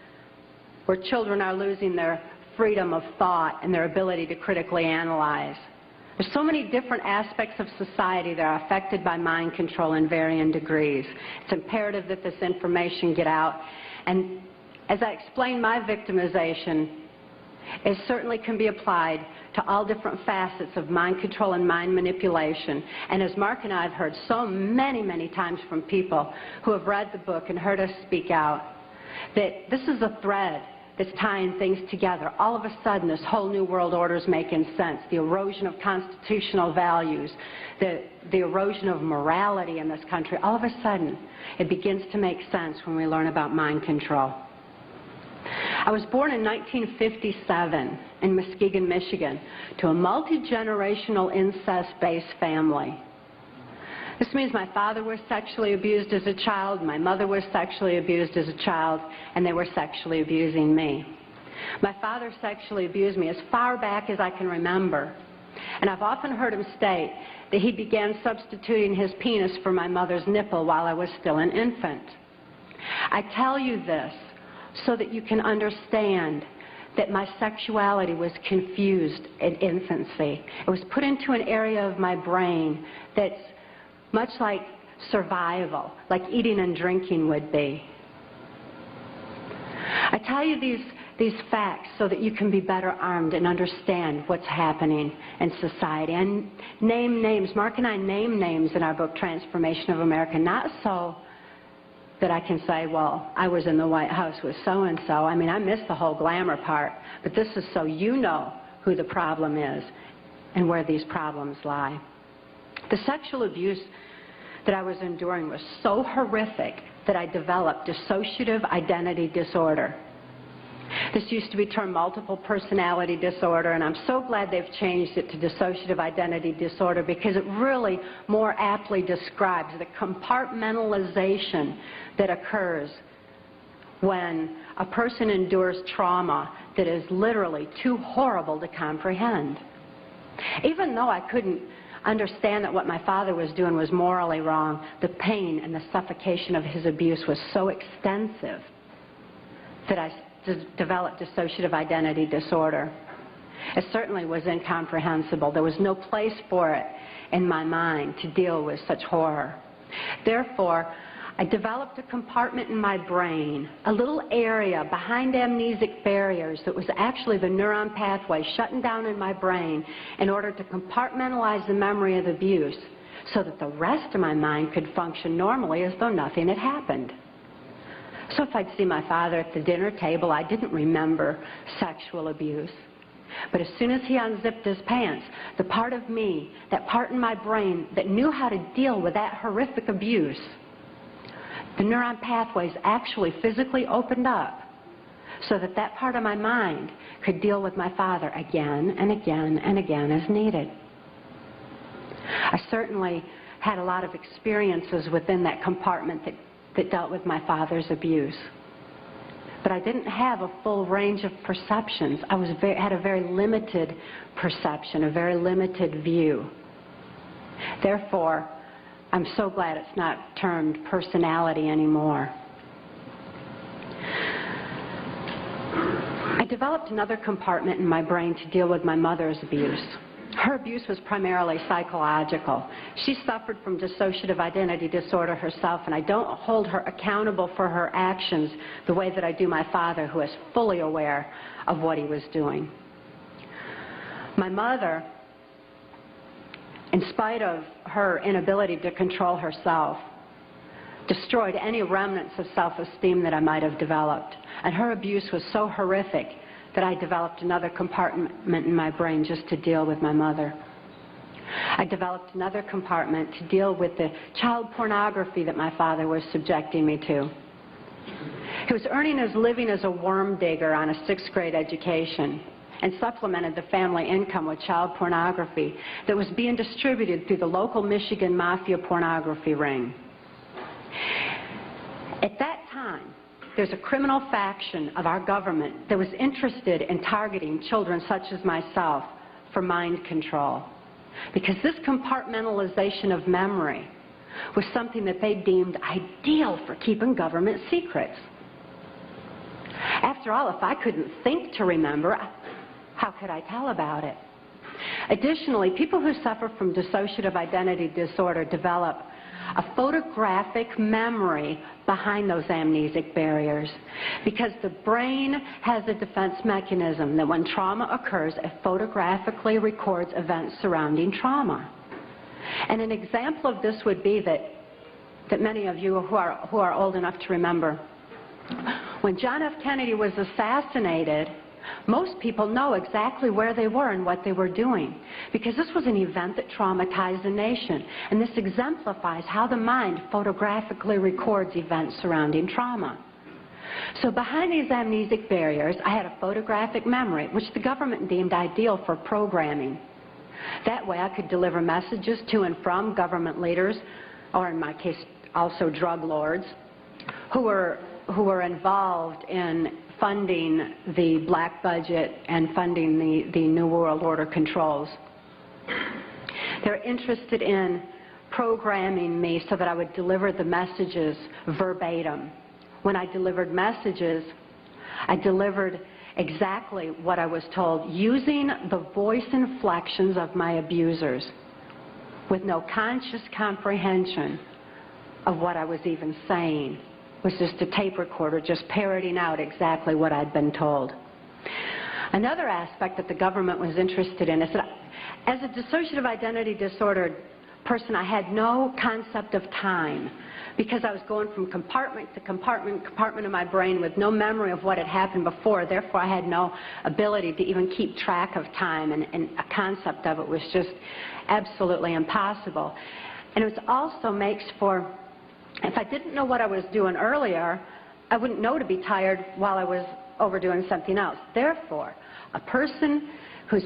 where children are losing their freedom of thought and their ability to critically analyze. There's so many different aspects of society that are affected by mind control in varying degrees. It's imperative that this information get out. And as I explained, my victimization, it certainly can be applied to all different facets of mind control and mind manipulation. And as Mark and I have heard so many, many times from people who have read the book and heard us speak out, that this is a thread that's tying things together. All of a sudden, this whole new world order is making sense. The erosion of constitutional values, the erosion of morality in this country, all of a sudden, it begins to make sense when we learn about mind control. I was born in 1957 in Muskegon, Michigan, to a multi-generational incest-based family. This means my father was sexually abused as a child, my mother was sexually abused as a child, and they were sexually abusing me. My father sexually abused me as far back as I can remember, and I've often heard him state that he began substituting his penis for my mother's nipple while I was still an infant. I tell you this so that you can understand that my sexuality was confused in infancy. It was put into an area of my brain that's much like survival, like eating and drinking would be. I tell you these facts so that you can be better armed and understand what's happening in society. And name names. Mark and I name names in our book, Transformation of America, not so that I can say, well, I was in the White House with so-and-so. I mean, I missed the whole glamour part. But this is so you know who the problem is and where these problems lie. The sexual abuse that I was enduring was so horrific that I developed dissociative identity disorder. This used to be termed multiple personality disorder, and I'm so glad they've changed it to dissociative identity disorder because it really more aptly describes the compartmentalization that occurs when a person endures trauma that is literally too horrible to comprehend. Even though I couldn't understand that what my father was doing was morally wrong, the pain and the suffocation of his abuse was so extensive that I developed dissociative identity disorder. It certainly was incomprehensible. There was no place for it in my mind to deal with such horror. Therefore, I developed a compartment in my brain, a little area behind amnesic barriers that was actually the neuron pathway shutting down in my brain in order to compartmentalize the memory of abuse so that the rest of my mind could function normally as though nothing had happened. So if I'd see my father at the dinner table, I didn't remember sexual abuse. But as soon as he unzipped his pants, the part of me, that part in my brain that knew how to deal with that horrific abuse, the neuron pathways actually physically opened up so that that part of my mind could deal with my father again and again and again as needed. I certainly had a lot of experiences within that compartment that dealt with my father's abuse. But I didn't have a full range of perceptions. I had a very limited perception, a very limited view. Therefore, I'm so glad it's not termed personality anymore. I developed another compartment in my brain to deal with my mother's abuse. Her abuse was primarily psychological. She suffered from dissociative identity disorder herself, and I don't hold her accountable for her actions the way that I do my father, who is fully aware of what he was doing. My mother, in spite of her inability to control herself, destroyed any remnants of self-esteem that I might have developed. And her abuse was so horrific that I developed another compartment in my brain just to deal with my mother. I developed another compartment to deal with the child pornography that my father was subjecting me to. He was earning his living as a worm digger on a sixth grade education and supplemented the family income with child pornography that was being distributed through the local Michigan mafia pornography ring. At that time, there's a criminal faction of our government that was interested in targeting children such as myself for mind control, because this compartmentalization of memory was something that they deemed ideal for keeping government secrets. After all, if I couldn't think to remember, how could I tell about it? Additionally, people who suffer from dissociative identity disorder develop a photographic memory behind those amnesic barriers, because the brain has a defense mechanism that when trauma occurs, it photographically records events surrounding trauma. And an example of this would be that many of you who are old enough to remember, when John F. Kennedy was assassinated, most people know exactly where they were and what they were doing, because this was an event that traumatized the nation. And this exemplifies how the mind photographically records events surrounding trauma. So behind these amnesic barriers, I had a photographic memory, which the government deemed ideal for programming. That way I could deliver messages to and from government leaders, or in my case, also drug lords, who were involved in funding the black budget and funding the New World Order controls. They're interested in programming me so that I would deliver the messages verbatim. When I delivered messages, I delivered exactly what I was told, using the voice inflections of my abusers, with no conscious comprehension of what I was even saying. It was just a tape recorder just parroting out exactly what I'd been told. Another aspect that the government was interested in is that as a dissociative identity disordered person, I had no concept of time, because I was going from compartment to compartment of my brain with no memory of what had happened before. Therefore, I had no ability to even keep track of time, and a concept of it was just absolutely impossible. And it also makes for, if I didn't know what I was doing earlier, I wouldn't know to be tired while I was overdoing something else. Therefore, a person who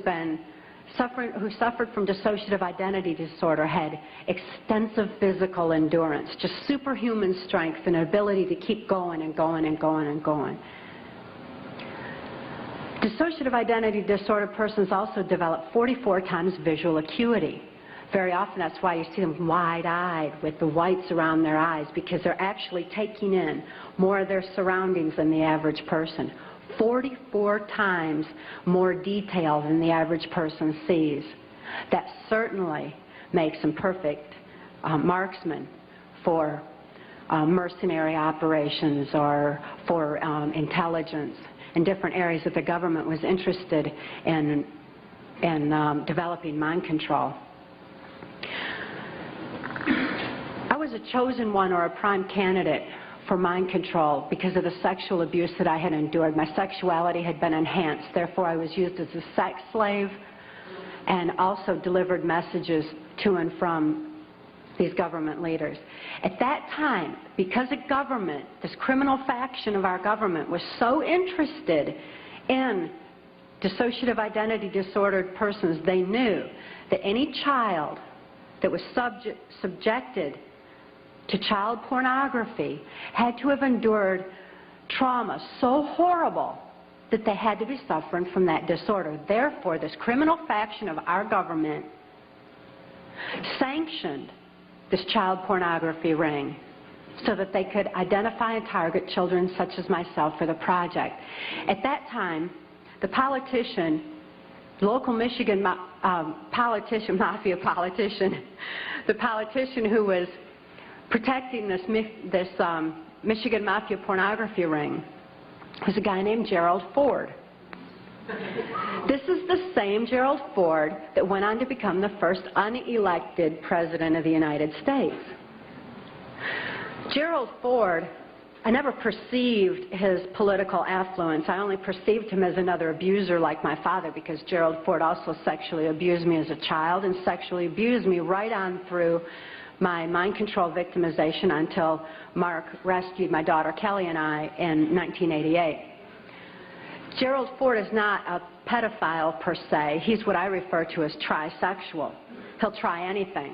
suffered from dissociative identity disorder had extensive physical endurance, just superhuman strength and ability to keep going and going and going and going. Dissociative identity disorder persons also develop 44 times visual acuity. Very often that's why you see them wide-eyed with the whites around their eyes, because they're actually taking in more of their surroundings than the average person. 44 times more detail than the average person sees. That certainly makes them perfect marksmen for mercenary operations or for intelligence in different areas that the government was interested in developing mind control. I was a chosen one, or a prime candidate, for mind control because of the sexual abuse that I had endured. My sexuality had been enhanced. Therefore, I was used as a sex slave and also delivered messages to and from these government leaders. At that time, because a government, this criminal faction of our government, was so interested in dissociative identity disordered persons, they knew that any child that was subjected to child pornography had to have endured trauma so horrible that they had to be suffering from that disorder. Therefore, this criminal faction of our government sanctioned this child pornography ring so that they could identify and target children such as myself for the project. At that time, the politician, local Michigan politician, mafia politician, the politician who was protecting this Michigan mafia pornography ring was a guy named Gerald Ford. This is the same Gerald Ford that went on to become the first unelected president of the United States. Gerald Ford, I never perceived his political affluence. I only perceived him as another abuser like my father, because Gerald Ford also sexually abused me as a child and sexually abused me right on through my mind control victimization until Mark rescued my daughter Kelly and I in 1988. Gerald Ford is not a pedophile per se. He's what I refer to as trisexual. He'll try anything.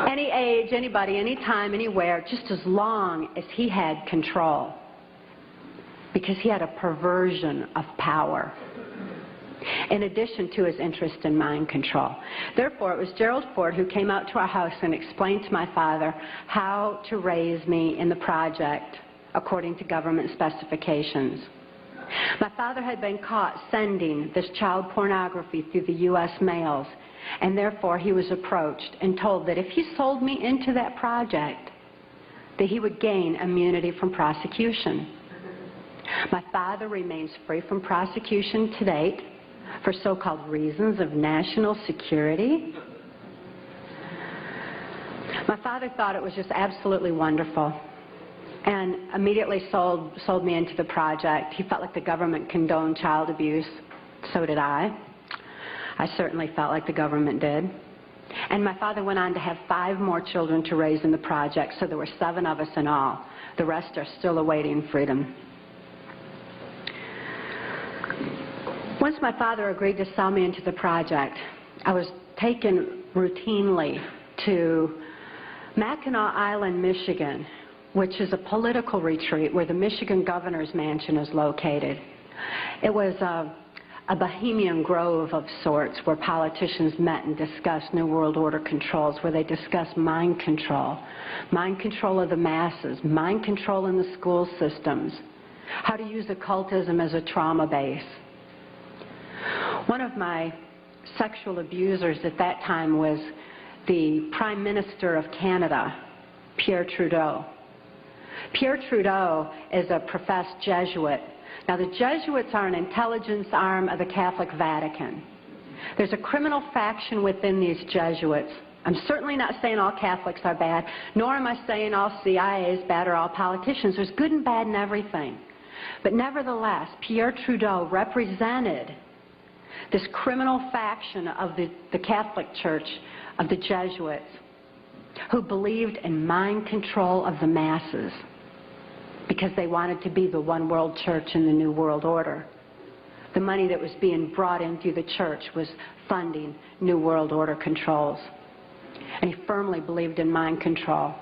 Any age, anybody, anytime, anywhere, just as long as he had control. Because he had a perversion of power, in addition to his interest in mind control. Therefore, it was Gerald Ford who came out to our house and explained to my father how to raise me in the project according to government specifications. My father had been caught sending this child pornography through the U.S. mails, and therefore he was approached and told that if he sold me into that project, that he would gain immunity from prosecution. My father remains free from prosecution to date for so-called reasons of national security. My father thought it was just absolutely wonderful and immediately sold me into the project. He felt like the government condoned child abuse. So did I. I certainly felt like the government did. And my father went on to have 5 more children to raise in the project, so there were 7 of us in all. The rest are still awaiting freedom. Once my father agreed to sell me into the project, I was taken routinely to Mackinac Island, Michigan, which is a political retreat where the Michigan governor's mansion is located. It was a bohemian grove of sorts where politicians met and discussed New World Order controls, where they discussed mind control of the masses, mind control in the school systems, how to use occultism as a trauma base. One of my sexual abusers at that time was the Prime Minister of Canada, Pierre Trudeau. Pierre Trudeau is a professed Jesuit. Now, the Jesuits are an intelligence arm of the Catholic Vatican. There's a criminal faction within these Jesuits. I'm certainly not saying all Catholics are bad, nor am I saying all CIA is bad or all politicians. There's good and bad in everything. But nevertheless, Pierre Trudeau represented this criminal faction of the Catholic Church, of the Jesuits, who believed in mind control of the masses because they wanted to be the one world church in the New World Order. The money that was being brought in through the church was funding New World Order controls. And he firmly believed in mind control.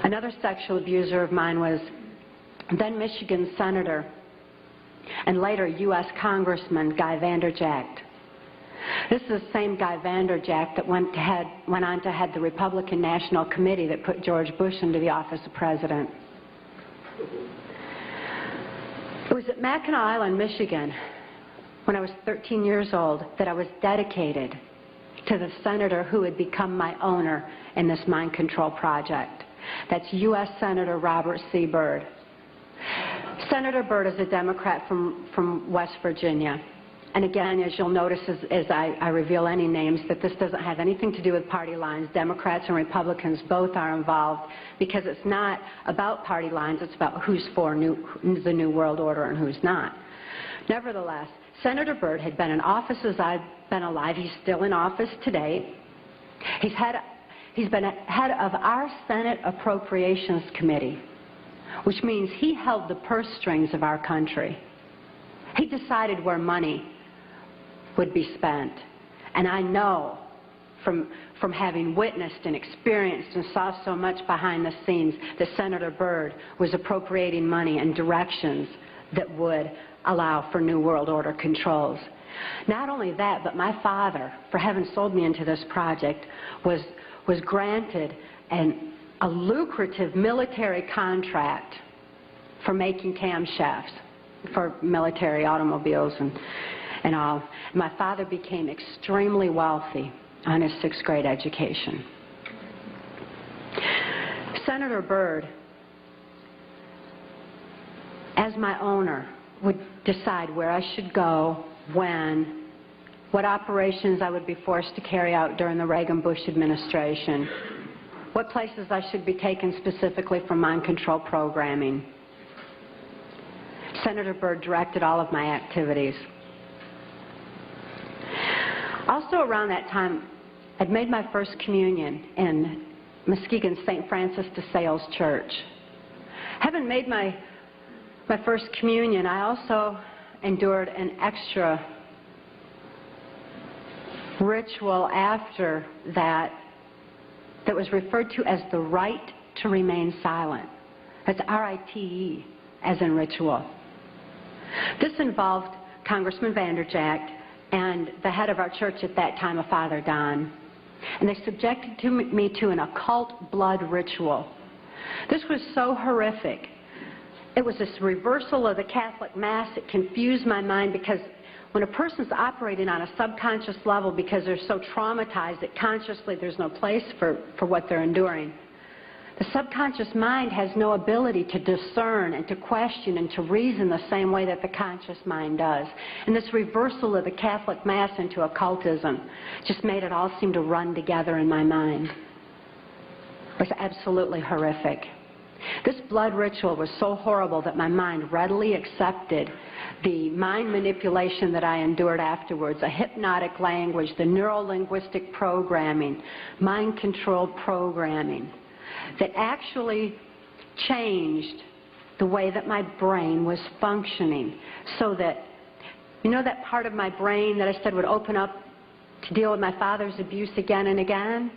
Another sexual abuser of mine was then Michigan Senator and later U.S. Congressman Guy Vanderjagt. This is the same Guy Vanderjagt that went on to head the Republican National Committee that put George Bush into the office of president. It was at Mackinac Island, Michigan, when I was 13 years old, that I was dedicated to the senator who had become my owner in this mind control project. That's U.S. Senator Robert C. Byrd. Senator Byrd is a Democrat from West Virginia. And again, as you'll notice as I reveal any names, that this doesn't have anything to do with party lines. Democrats and Republicans both are involved because it's not about party lines, it's about who's for the New World Order and who's not. Nevertheless, Senator Byrd had been in office as I've been alive. He's still in office today. He's been head of our Senate Appropriations Committee, which means he held the purse strings of our country. He decided where money would be spent. And I know from having witnessed and experienced and saw so much behind the scenes that Senator Byrd was appropriating money in directions that would allow for New World Order controls. Not only that, but my father, for having sold me into this project, was granted a lucrative military contract for making camshafts for military automobiles and all. My father became extremely wealthy on his 6th grade education. Senator Byrd, as my owner, would decide where I should go, when, what operations I would be forced to carry out during the Reagan-Bush administration, what places I should be taken specifically for mind control programming. Senator Byrd directed all of my activities. Also around that time, I'd made my first communion in Muskegon's St. Francis de Sales Church. Having made my first communion, I also endured an extra ritual after that was referred to as the rite to remain silent. That's R-I-T-E, as in ritual. This involved Congressman Vanderjagt and the head of our church at that time, Father Don. And they subjected me to an occult blood ritual. This was so horrific. It was this reversal of the Catholic Mass. It confused my mind because when a person's operating on a subconscious level because they're so traumatized that consciously there's no place for what they're enduring, the subconscious mind has no ability to discern and to question and to reason the same way that the conscious mind does. And this reversal of the Catholic Mass into occultism just made it all seem to run together in my mind. It was absolutely horrific. This blood ritual was so horrible that my mind readily accepted the mind manipulation that I endured afterwards, a hypnotic language, the neuro-linguistic programming, mind control programming, that actually changed the way that my brain was functioning, so that, you know, that part of my brain that I said would open up to deal with my father's abuse again and again?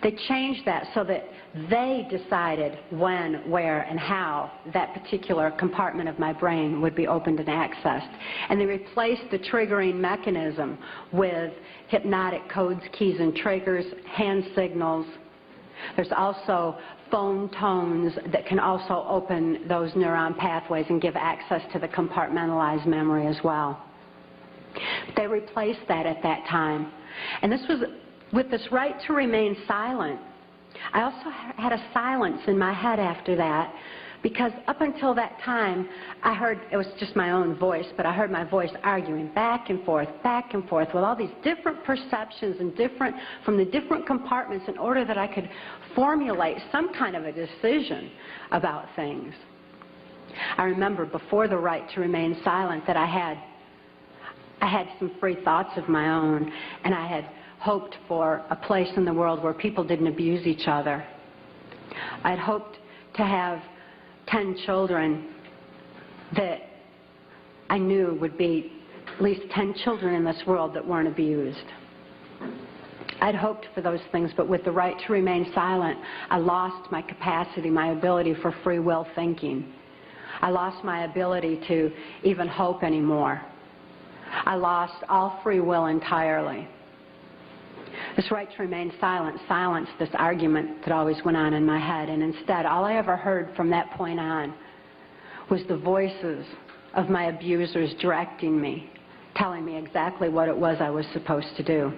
They changed that so that they decided when, where, and how that particular compartment of my brain would be opened and accessed. And they replaced the triggering mechanism with hypnotic codes, keys, and triggers, hand signals. There's also phone tones that can also open those neuron pathways and give access to the compartmentalized memory as well. They replaced that at that time. And this was with this right to remain silent. I also had a silence in my head after that, because up until that time, I heard, it was just my own voice, but I heard my voice arguing back and forth with all these different perceptions and from the different compartments in order that I could formulate some kind of a decision about things. I remember before the right to remain silent that I had some free thoughts of my own, and I had hoped for a place in the world where people didn't abuse each other. I'd hoped to have 10 children that I knew would be at least 10 children in this world that weren't abused. I'd hoped for those things, but with the right to remain silent, I lost my capacity, my ability for free will thinking. I lost my ability to even hope anymore. I lost all free will entirely. This right to remain silent silenced this argument that always went on in my head, and instead all I ever heard from that point on was the voices of my abusers directing me, telling me exactly what it was I was supposed to do.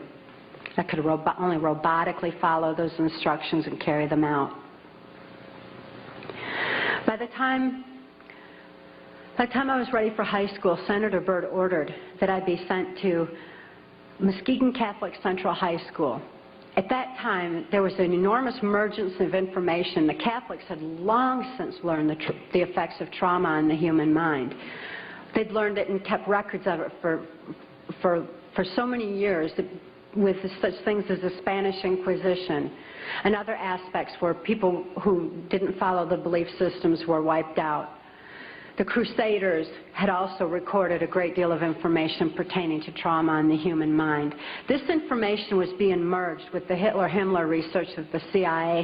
I could only robotically follow those instructions and carry them out. By the time By the time I was ready for high school, Senator Byrd ordered that I be sent to Muskegon Catholic Central High School. At that time, there was an enormous emergence of information. The Catholics had long since learned the effects of trauma on the human mind. They'd learned it and kept records of it for so many years, with such things as the Spanish Inquisition and other aspects where people who didn't follow the belief systems were wiped out. The Crusaders had also recorded a great deal of information pertaining to trauma on the human mind. This information was being merged with the Hitler-Himmler research that the CIA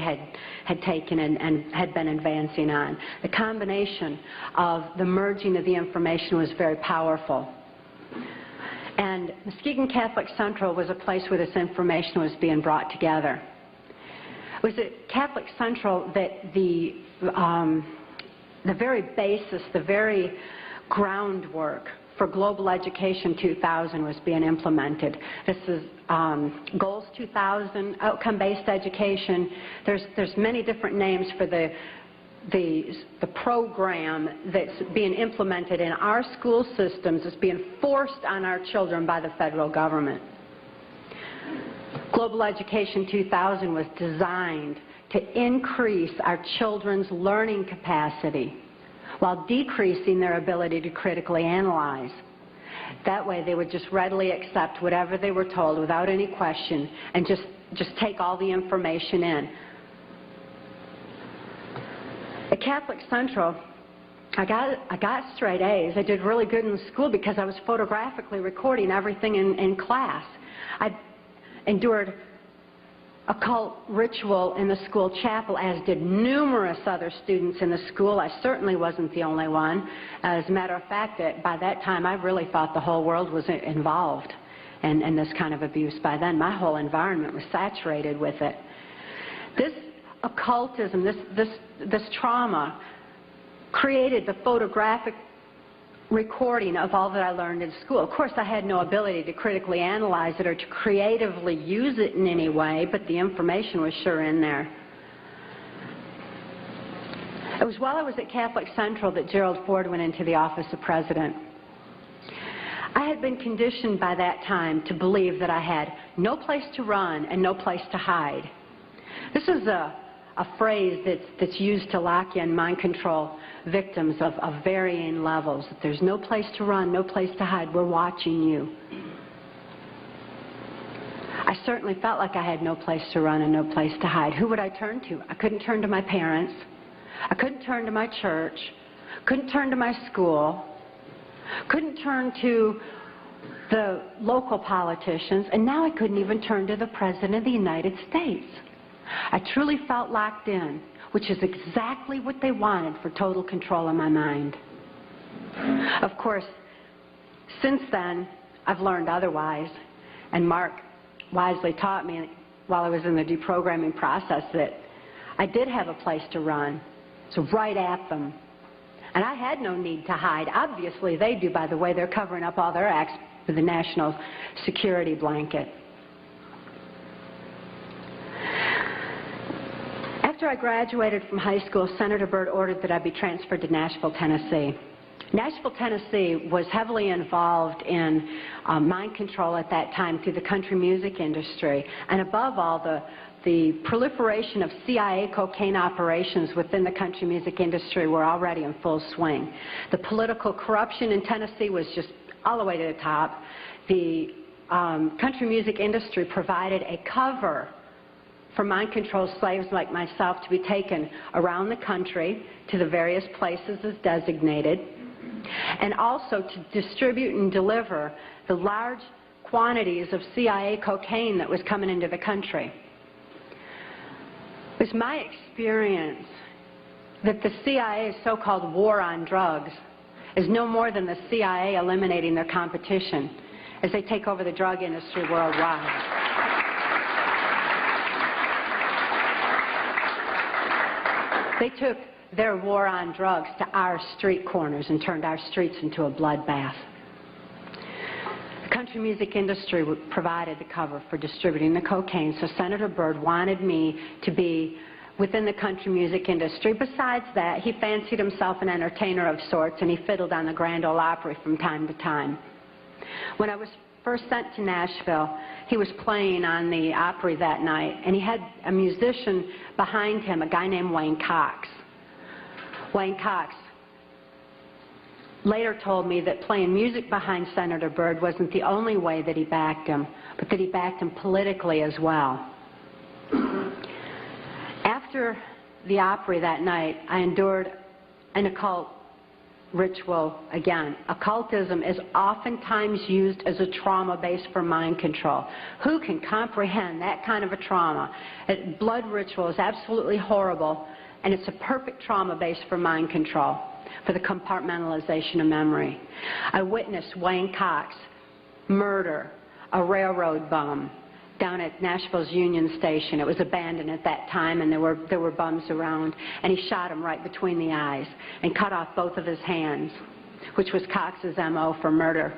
had taken and had been advancing on. The combination of the merging of the information was very powerful. And Muskegon Catholic Central was a place where this information was being brought together. It was at Catholic Central that the very basis, the very groundwork for Global Education 2000 was being implemented. This is Goals 2000, outcome-based education. There's many different names for the program that's being implemented in our school systems. It's being forced on our children by the federal government. Global Education 2000 was designed to increase our children's learning capacity while decreasing their ability to critically analyze. That way they would just readily accept whatever they were told without any question and just take all the information in. At Catholic Central, I got straight A's. I did really good in school because I was photographically recording everything in class. I endured occult ritual in the school chapel, as did numerous other students in the school. I certainly wasn't the only one. As a matter of fact, by that time, I really thought the whole world was involved in this kind of abuse. By then, my whole environment was saturated with it. This occultism, this trauma, created the photographic recording of all that I learned in school. Of course, I had no ability to critically analyze it or to creatively use it in any way, but the information was sure in there. It was while I was at Catholic Central that Gerald Ford went into the office of president. I had been conditioned by that time to believe that I had no place to run and no place to hide. This is a phrase that's used to lock in mind control victims of varying levels. That there's no place to run, no place to hide, we're watching you. I certainly felt like I had no place to run and no place to hide. Who would I turn to? I couldn't turn to my parents. I couldn't turn to my church. Couldn't turn to my school. Couldn't turn to the local politicians. And now I couldn't even turn to the President of the United States. I truly felt locked in, which is exactly what they wanted for total control of my mind. Of course, since then, I've learned otherwise, and Mark wisely taught me while I was in the deprogramming process that I did have a place to run, so right at them. And I had no need to hide. Obviously, they do, by the way. They're covering up all their acts with the national security blanket. After I graduated from high school, Senator Byrd ordered that I be transferred to Nashville, Tennessee. Nashville, Tennessee was heavily involved in mind control at that time through the country music industry, and above all, the proliferation of CIA cocaine operations within the country music industry were already in full swing. The political corruption in Tennessee was just all the way to the top. The country music industry provided a cover for mind-controlled slaves like myself to be taken around the country to the various places as designated, and also to distribute and deliver the large quantities of CIA cocaine that was coming into the country. It was my experience that the CIA's so-called war on drugs is no more than the CIA eliminating their competition as they take over the drug industry worldwide. They took their war on drugs to our street corners and turned our streets into a bloodbath. The country music industry provided the cover for distributing the cocaine, so Senator Byrd wanted me to be within the country music industry. Besides that, he fancied himself an entertainer of sorts, and he fiddled on the Grand Ole Opry from time to time. When I was first sent to Nashville, he was playing on the Opry that night, and he had a musician behind him, a guy named Wayne Cox. Wayne Cox later told me that playing music behind Senator Byrd wasn't the only way that he backed him, but that he backed him politically as well. After the Opry that night, I endured an occult ritual again. Occultism is oftentimes used as a trauma base for mind control. Who can comprehend that kind of a trauma? Blood ritual is absolutely horrible, and it's a perfect trauma base for mind control, for the compartmentalization of memory. I witnessed Wayne Cox murder a railroad bum down at Nashville's Union Station. It was abandoned at that time, and there were bums around, and he shot him right between the eyes and cut off both of his hands, which was Cox's MO for murder.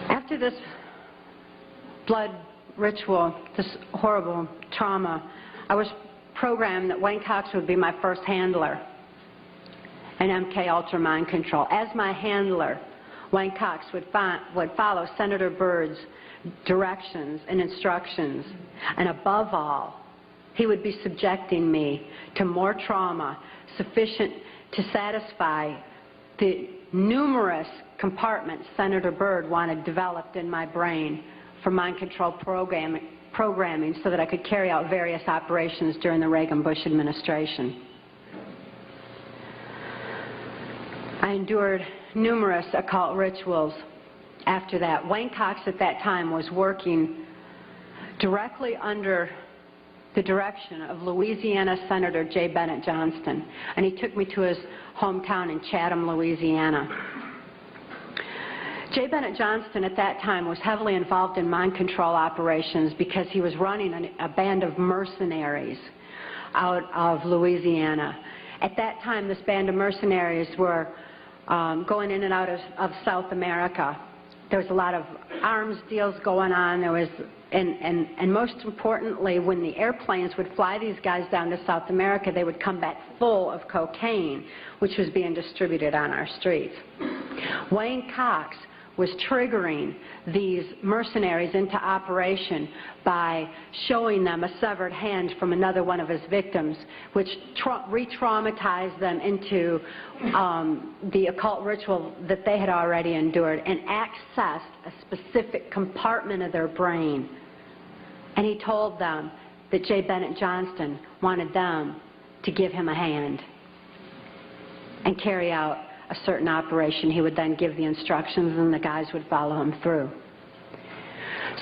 After this blood ritual, this horrible trauma, I was programmed that Wayne Cox would be my first handler in MK Ultra Mind Control. As my handler, Wayne Cox would follow Senator Byrd's directions and instructions, and above all, he would be subjecting me to more trauma sufficient to satisfy the numerous compartments Senator Byrd wanted developed in my brain for mind control programming so that I could carry out various operations during the Reagan-Bush administration. I endured numerous occult rituals after that. Wayne Cox at that time was working directly under the direction of Louisiana Senator J. Bennett Johnston, and he took me to his hometown in Chatham, Louisiana. J. Bennett Johnston at that time was heavily involved in mind control operations because he was running a band of mercenaries out of Louisiana. At that time, this band of mercenaries were going in and out of South America. There was a lot of arms deals going on. There was, and most importantly, when the airplanes would fly these guys down to South America, they would come back full of cocaine, which was being distributed on our streets. Wayne Cox was triggering these mercenaries into operation by showing them a severed hand from another one of his victims, which re-traumatized them into the occult ritual that they had already endured and accessed a specific compartment of their brain. And he told them that J. Bennett Johnston wanted them to give him a hand and carry out a certain operation. He would then give the instructions and the guys would follow him through.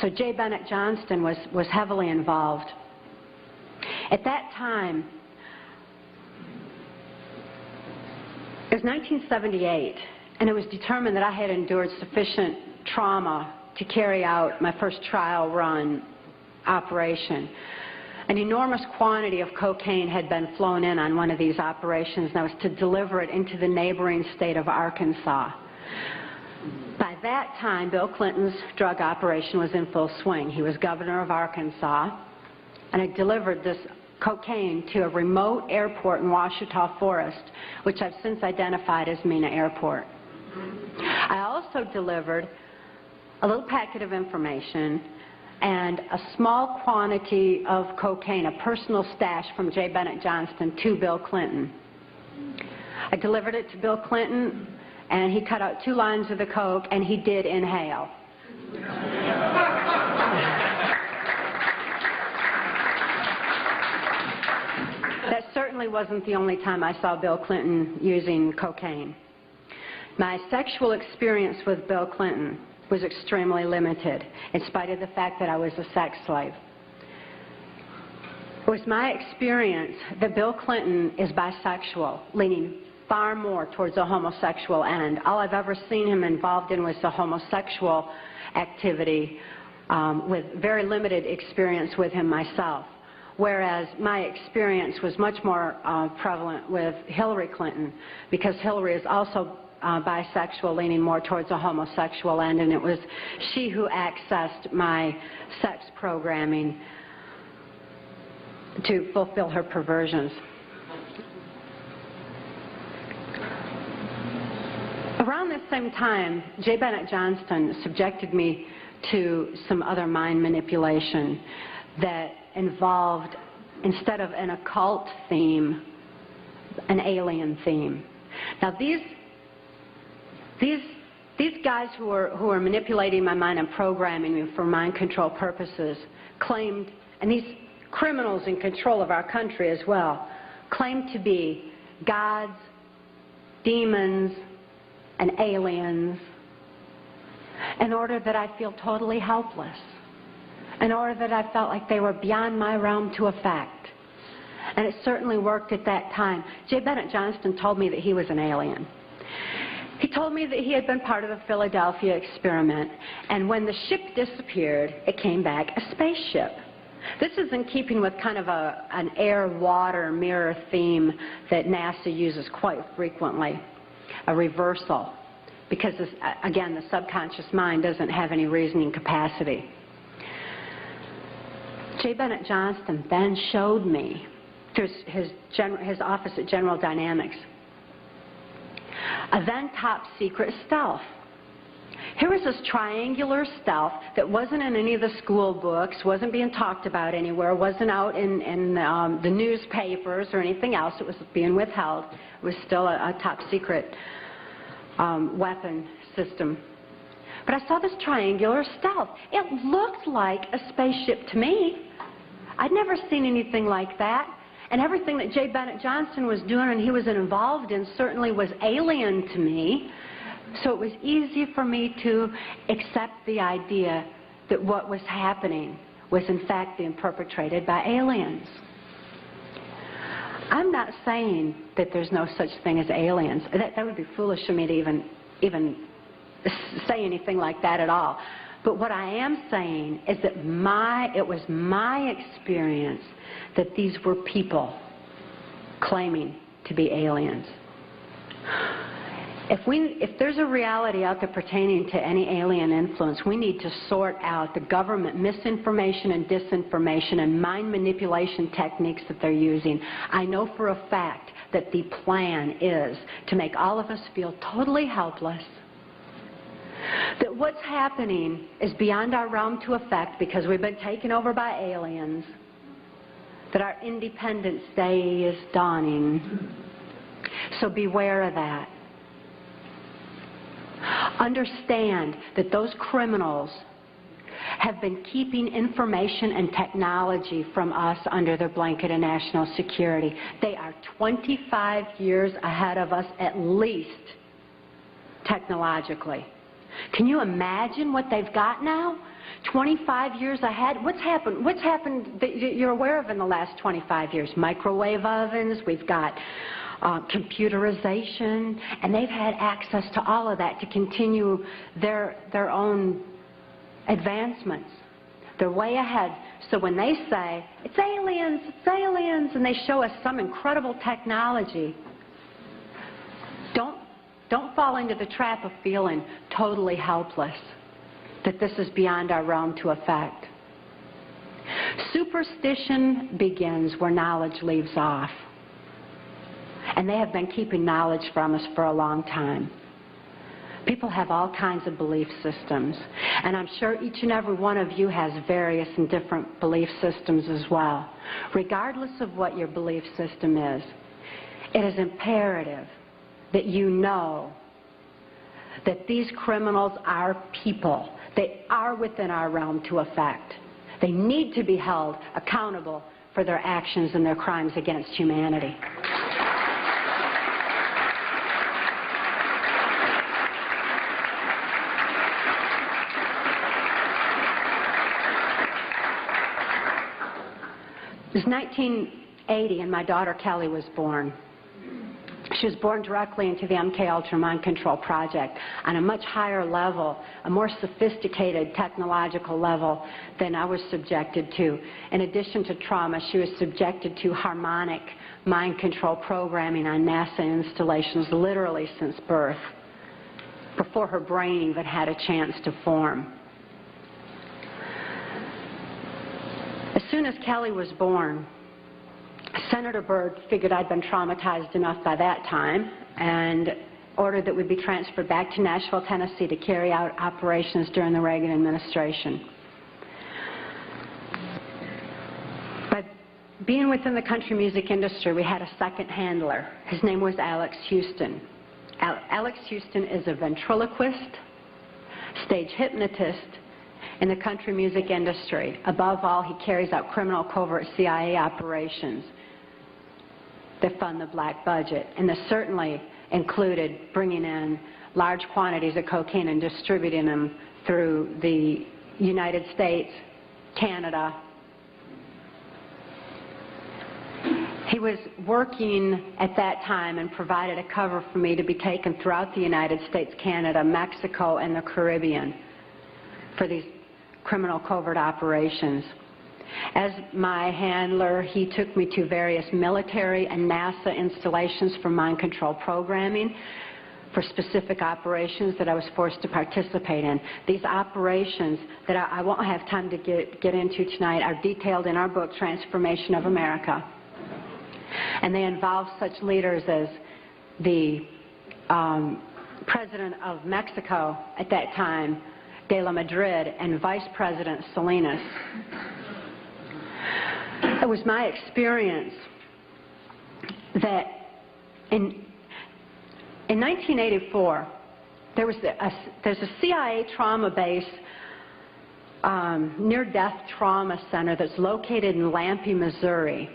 So J. Bennett Johnston was heavily involved. At that time, it was 1978, and it was determined that I had endured sufficient trauma to carry out my first trial run operation. An enormous quantity of cocaine had been flown in on one of these operations, and I was to deliver it into the neighboring state of Arkansas. By that time, Bill Clinton's drug operation was in full swing. He was governor of Arkansas, and I delivered this cocaine to a remote airport in Ouachita Forest, which I've since identified as Mena Airport. I also delivered a little packet of information and a small quantity of cocaine, a personal stash from J. Bennett Johnston, to Bill Clinton. I delivered it to Bill Clinton, and he cut out 2 lines of the coke, and he did inhale. That certainly wasn't the only time I saw Bill Clinton using cocaine. My sexual experience with Bill Clinton was extremely limited, in spite of the fact that I was a sex slave. It was my experience that Bill Clinton is bisexual, leaning far more towards a homosexual end. All I've ever seen him involved in was the homosexual activity, with very limited experience with him myself. Whereas my experience was much more prevalent with Hillary Clinton, because Hillary is also bisexual, leaning more towards a homosexual end, and it was she who accessed my sex programming to fulfill her perversions. Around this same time, J. Bennett Johnston subjected me to some other mind manipulation that involved, instead of an occult theme, an alien theme. Now these guys who are manipulating my mind and programming me for mind control purposes claimed, and these criminals in control of our country as well, claimed to be gods, demons, and aliens in order that I feel totally helpless, in order that I felt like they were beyond my realm to affect. And it certainly worked at that time. J. Bennett Johnston told me that he was an alien. He told me that he had been part of the Philadelphia experiment, and when the ship disappeared, it came back a spaceship. This is in keeping with kind of an air-water mirror theme that NASA uses quite frequently, a reversal, because, again, the subconscious mind doesn't have any reasoning capacity. J. Bennett Johnston then showed me, through his office at General Dynamics, a then top secret stealth. Here was this triangular stealth that wasn't in any of the school books, wasn't being talked about anywhere, wasn't out in the newspapers or anything else. It was being withheld. It was still a top secret weapon system. But I saw this triangular stealth. It looked like a spaceship to me. I'd never seen anything like that. And everything that J. Bennett Johnston was doing and he was involved in certainly was alien to me. So it was easy for me to accept the idea that what was happening was in fact being perpetrated by aliens. I'm not saying that there's no such thing as aliens. That would be foolish of me to even say anything like that at all. But what I am saying is that it was my experience that these were people claiming to be aliens. If there's a reality out there pertaining to any alien influence, we need to sort out the government misinformation and disinformation and mind manipulation techniques that they're using. I know for a fact that the plan is to make all of us feel totally helpless, that what's happening is beyond our realm to affect because we've been taken over by aliens, that our Independence Day is dawning. So beware of that. Understand that those criminals have been keeping information and technology from us under their blanket of national security. They are 25 years ahead of us at least, technologically. Can you imagine what they've got now? 25 years ahead? What's happened that you're aware of in the last 25 years? Microwave ovens, we've got computerization, and they've had access to all of that to continue their own advancements. They're way ahead. So when they say, it's aliens, and they show us some incredible technology, don't fall into the trap of feeling totally helpless, that this is beyond our realm to affect. Superstition begins where knowledge leaves off. And they have been keeping knowledge from us for a long time. People have all kinds of belief systems. And I'm sure each and every one of you has various and different belief systems as well. Regardless of what your belief system is, it is imperative that you know that these criminals are people. They are within our realm to affect. They need to be held accountable for their actions and their crimes against humanity. It was 1980 and my daughter Kelly was born. She was born directly into the MK Ultra Mind Control Project on a much higher level, a more sophisticated technological level than I was subjected to. In addition to trauma, she was subjected to harmonic mind control programming on NASA installations literally since birth, before her brain even had a chance to form. As soon as Kelly was born, Senator Byrd figured I'd been traumatized enough by that time and ordered that we be transferred back to Nashville, Tennessee to carry out operations during the Reagan administration. But being within the country music industry, we had a second handler. His name was Alex Houston. Alex Houston is a ventriloquist, stage hypnotist in the country music industry. Above all, he carries out criminal covert CIA operations that fund the black budget, and this certainly included bringing in large quantities of cocaine and distributing them through the United States, Canada. He was working at that time and provided a cover for me to be taken throughout the United States, Canada, Mexico, and the Caribbean for these criminal covert operations. As my handler, he took me to various military and NASA installations for mind control programming for specific operations that I was forced to participate in. These operations that I won't have time to get into tonight are detailed in our book, Transformation of America. And they involve such leaders as the President of Mexico at that time, De La Madrid, and Vice President Salinas. It was my experience that in 1984, there's a CIA trauma base, near-death trauma center that's located in Lampe, Missouri.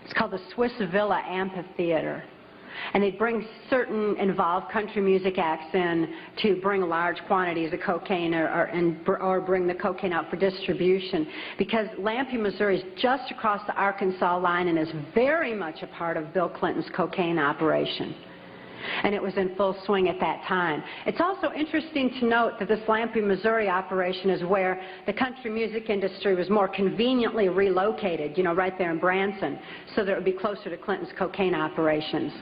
It's called the Swiss Villa Amphitheater. And they'd bring certain involved country music acts in to bring large quantities of cocaine or bring the cocaine out for distribution, because Lampe, Missouri is just across the Arkansas line and is very much a part of Bill Clinton's cocaine operation. And it was in full swing at that time. It's also interesting to note that this Lampe, Missouri operation is where the country music industry was more conveniently relocated, you know, right there in Branson, so that it would be closer to Clinton's cocaine operations.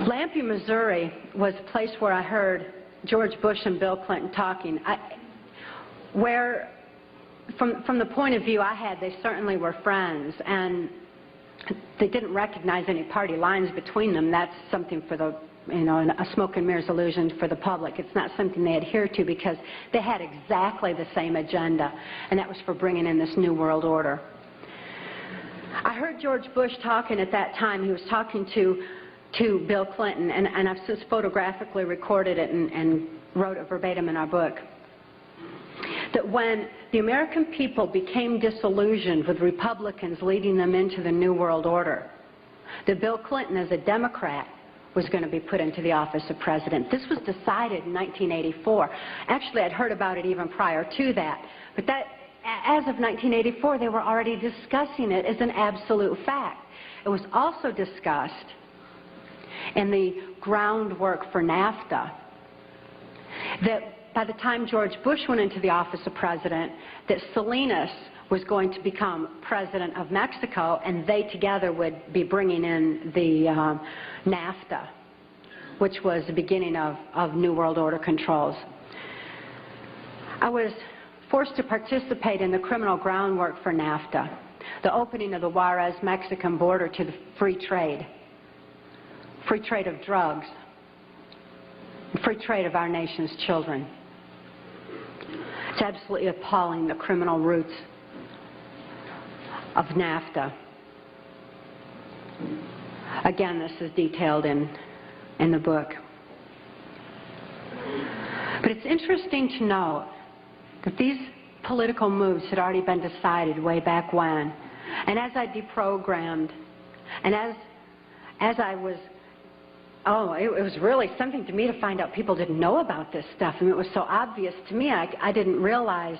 Lampe, Missouri was a place where I heard George Bush and Bill Clinton talking, where from the point of view I had, they certainly were friends, and they didn't recognize any party lines between them. That's something for the, you know, a smoke and mirrors illusion for the public. It's not something they adhere to, because they had exactly the same agenda, and that was for bringing in this new world order. I heard George Bush talking at that time. He was talking to Bill Clinton, and I've since photographically recorded it and wrote it verbatim in our book, that when the American people became disillusioned with Republicans leading them into the New World Order, that Bill Clinton, as a Democrat, was going to be put into the office of president. This was decided in 1984. Actually, I'd heard about it even prior to that, but that, as of 1984, they were already discussing it as an absolute fact. It was also discussed in the groundwork for NAFTA that by the time George Bush went into the office of president, that Salinas was going to become president of Mexico, and they together would be bringing in the NAFTA, which was the beginning of New World Order controls. I was forced to participate in the criminal groundwork for NAFTA, the opening of the Juarez-Mexican border to the free trade of drugs, free trade of our nation's children. It's absolutely appalling, the criminal roots of NAFTA. Again, this is detailed in the book. But it's interesting to note that these political moves had already been decided way back when. And as I deprogrammed, and as I was, it was really something to me to find out people didn't know about this stuff. I mean, it was so obvious to me. I didn't realize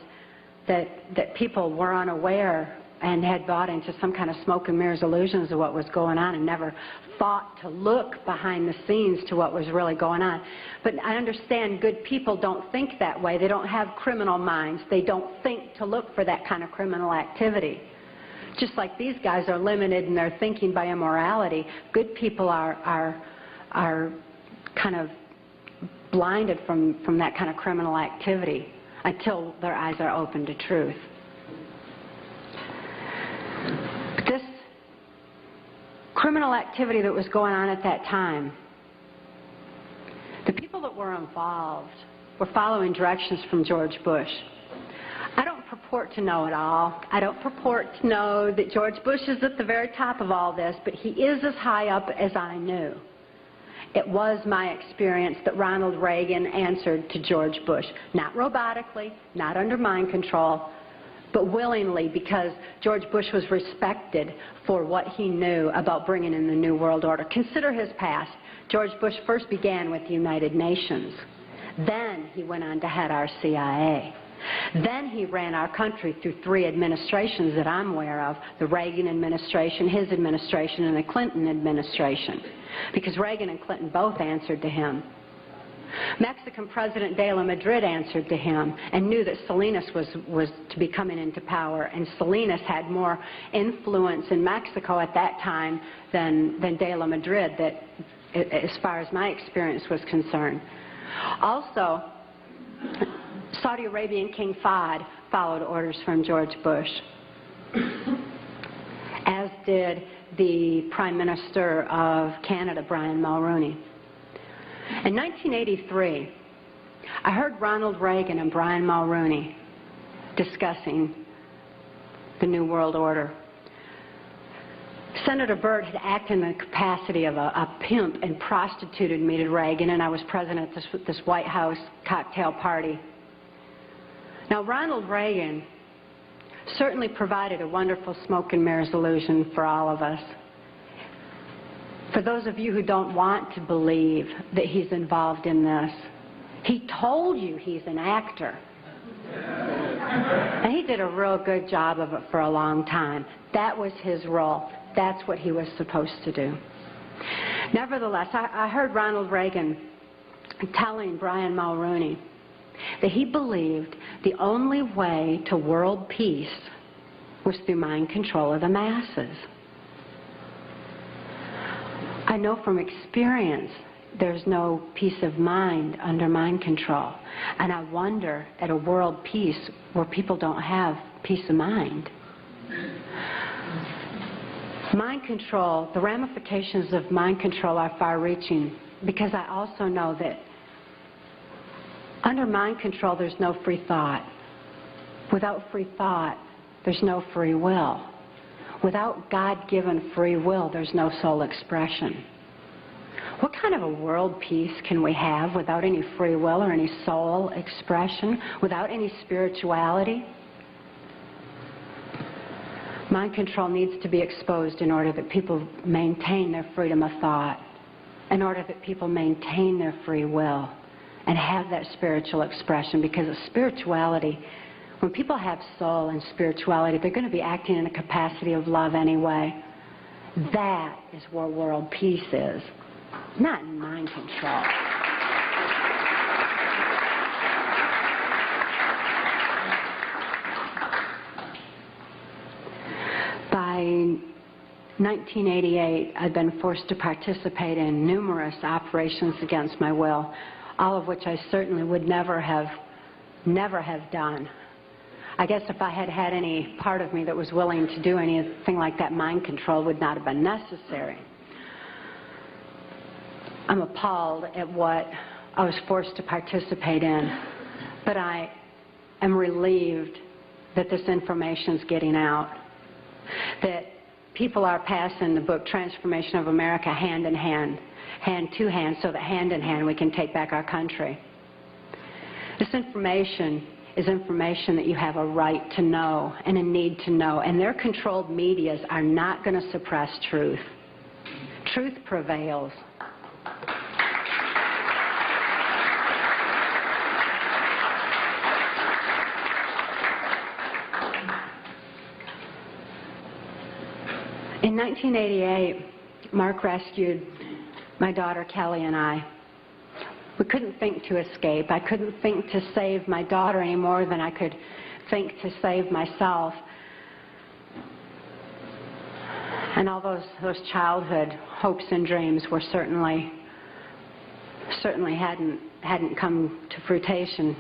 that people were unaware and had bought into some kind of smoke and mirrors illusions of what was going on, and never thought to look behind the scenes to what was really going on. But I understand good people don't think that way. They don't have criminal minds. They don't think to look for that kind of criminal activity. Just like these guys are limited in their thinking by immorality, good people are kind of blinded from that kind of criminal activity until their eyes are open to truth. But this criminal activity that was going on at that time, the people that were involved were following directions from George Bush. I don't purport to know it all. I don't purport to know that George Bush is at the very top of all this, but he is as high up as I knew. It was my experience that Ronald Reagan answered to George Bush, not robotically, not under mind control, but willingly, because George Bush was respected for what he knew about bringing in the New World Order. Consider his past. George Bush first began with the United Nations. Then he went on to head our CIA. Then he ran our country through 3 administrations that I'm aware of, the Reagan administration, his administration, and the Clinton administration, because Reagan and Clinton both answered to him. Mexican President de la Madrid answered to him and knew that Salinas was to be coming into power, and Salinas had more influence in Mexico at that time than de la Madrid, that, as far as my experience was concerned. Also, Saudi Arabian King Fahd followed orders from George Bush, as did the Prime Minister of Canada, Brian Mulroney. In 1983, I heard Ronald Reagan and Brian Mulroney discussing the New World Order. Senator Byrd had acted in the capacity of a pimp and prostituted me to Reagan, and I was present at this White House cocktail party. Now, Ronald Reagan certainly provided a wonderful smoke and mirrors illusion for all of us. For those of you who don't want to believe that he's involved in this, he told you he's an actor. And he did a real good job of it for a long time. That was his role. That's what he was supposed to do. Nevertheless, I heard Ronald Reagan telling Brian Mulroney that he believed the only way to world peace was through mind control of the masses. I know from experience there's no peace of mind under mind control. And I wonder at a world peace where people don't have peace of mind. Mind control, the ramifications of mind control are far-reaching, because I also know that under mind control there's no free thought. Without free thought, there's no free will. Without God-given free will, there's no soul expression. What kind of a world peace can we have without any free will or any soul expression, without any spirituality? Mind control needs to be exposed in order that people maintain their freedom of thought, in order that people maintain their free will and have that spiritual expression, because of spirituality, when people have soul and spirituality, they're going to be acting in a capacity of love anyway. That is where world peace is, not in mind control. By 1988, I'd been forced to participate in numerous operations against my will, all of which I certainly would never have done. I guess if I had had any part of me that was willing to do anything like that, mind control would not have been necessary. I'm appalled at what I was forced to participate in, but I am relieved that this information is getting out, that people are passing the book Transformation of America hand in hand, hand to hand, so that hand in hand we can take back our country. This information is information that you have a right to know and a need to know, and their controlled medias are not going to suppress truth. Truth prevails. In 1988, Mark rescued my daughter Kelly and I. We couldn't think to escape. I couldn't think to save my daughter any more than I could think to save myself. And all those childhood hopes and dreams were certainly hadn't come to fruition.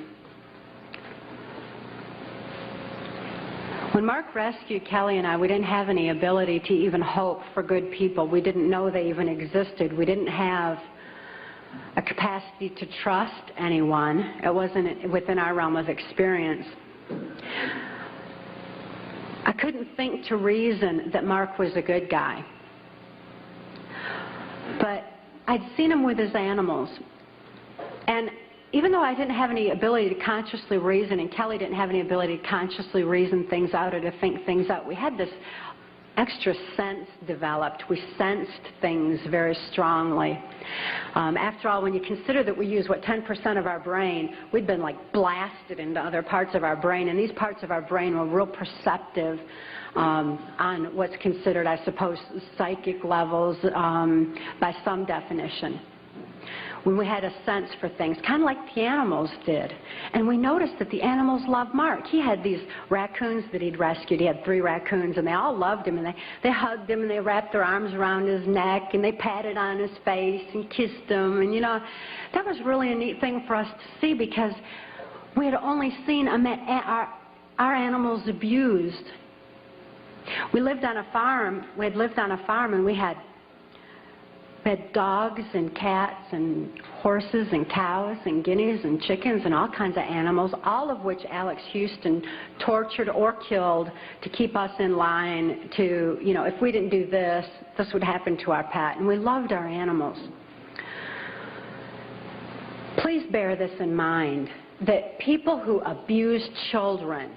When When Mark rescued Kelly and I, we didn't have any ability to even hope for good people. We didn't know they even existed. We didn't have a capacity to trust anyone. It wasn't within our realm of experience. I couldn't think to reason that Mark was a good guy. But I'd seen him with his animals. And even though I didn't have any ability to consciously reason, and Kelly didn't have any ability to consciously reason things out or to think things out, we had this extra sense developed. We sensed things very strongly. After all, when you consider that we use, 10% of our brain, we'd been like blasted into other parts of our brain, and these parts of our brain were real perceptive on what's considered, I suppose, psychic levels by some definition. When we had a sense for things, kind of like the animals did. And we noticed that the animals loved Mark. He had these raccoons that he'd rescued. He had 3 raccoons, and they all loved him, and they hugged him, and they wrapped their arms around his neck, and they patted on his face and kissed him. And, you know, that was really a neat thing for us to see, because we had only seen our animals abused. We lived on a farm. We had lived on a farm, and we had dogs and cats and horses and cows and guineas and chickens and all kinds of animals, all of which Alex Houston tortured or killed to keep us in line to, you know, if we didn't do this, this would happen to our pet. And we loved our animals. Please bear this in mind, that people who abuse children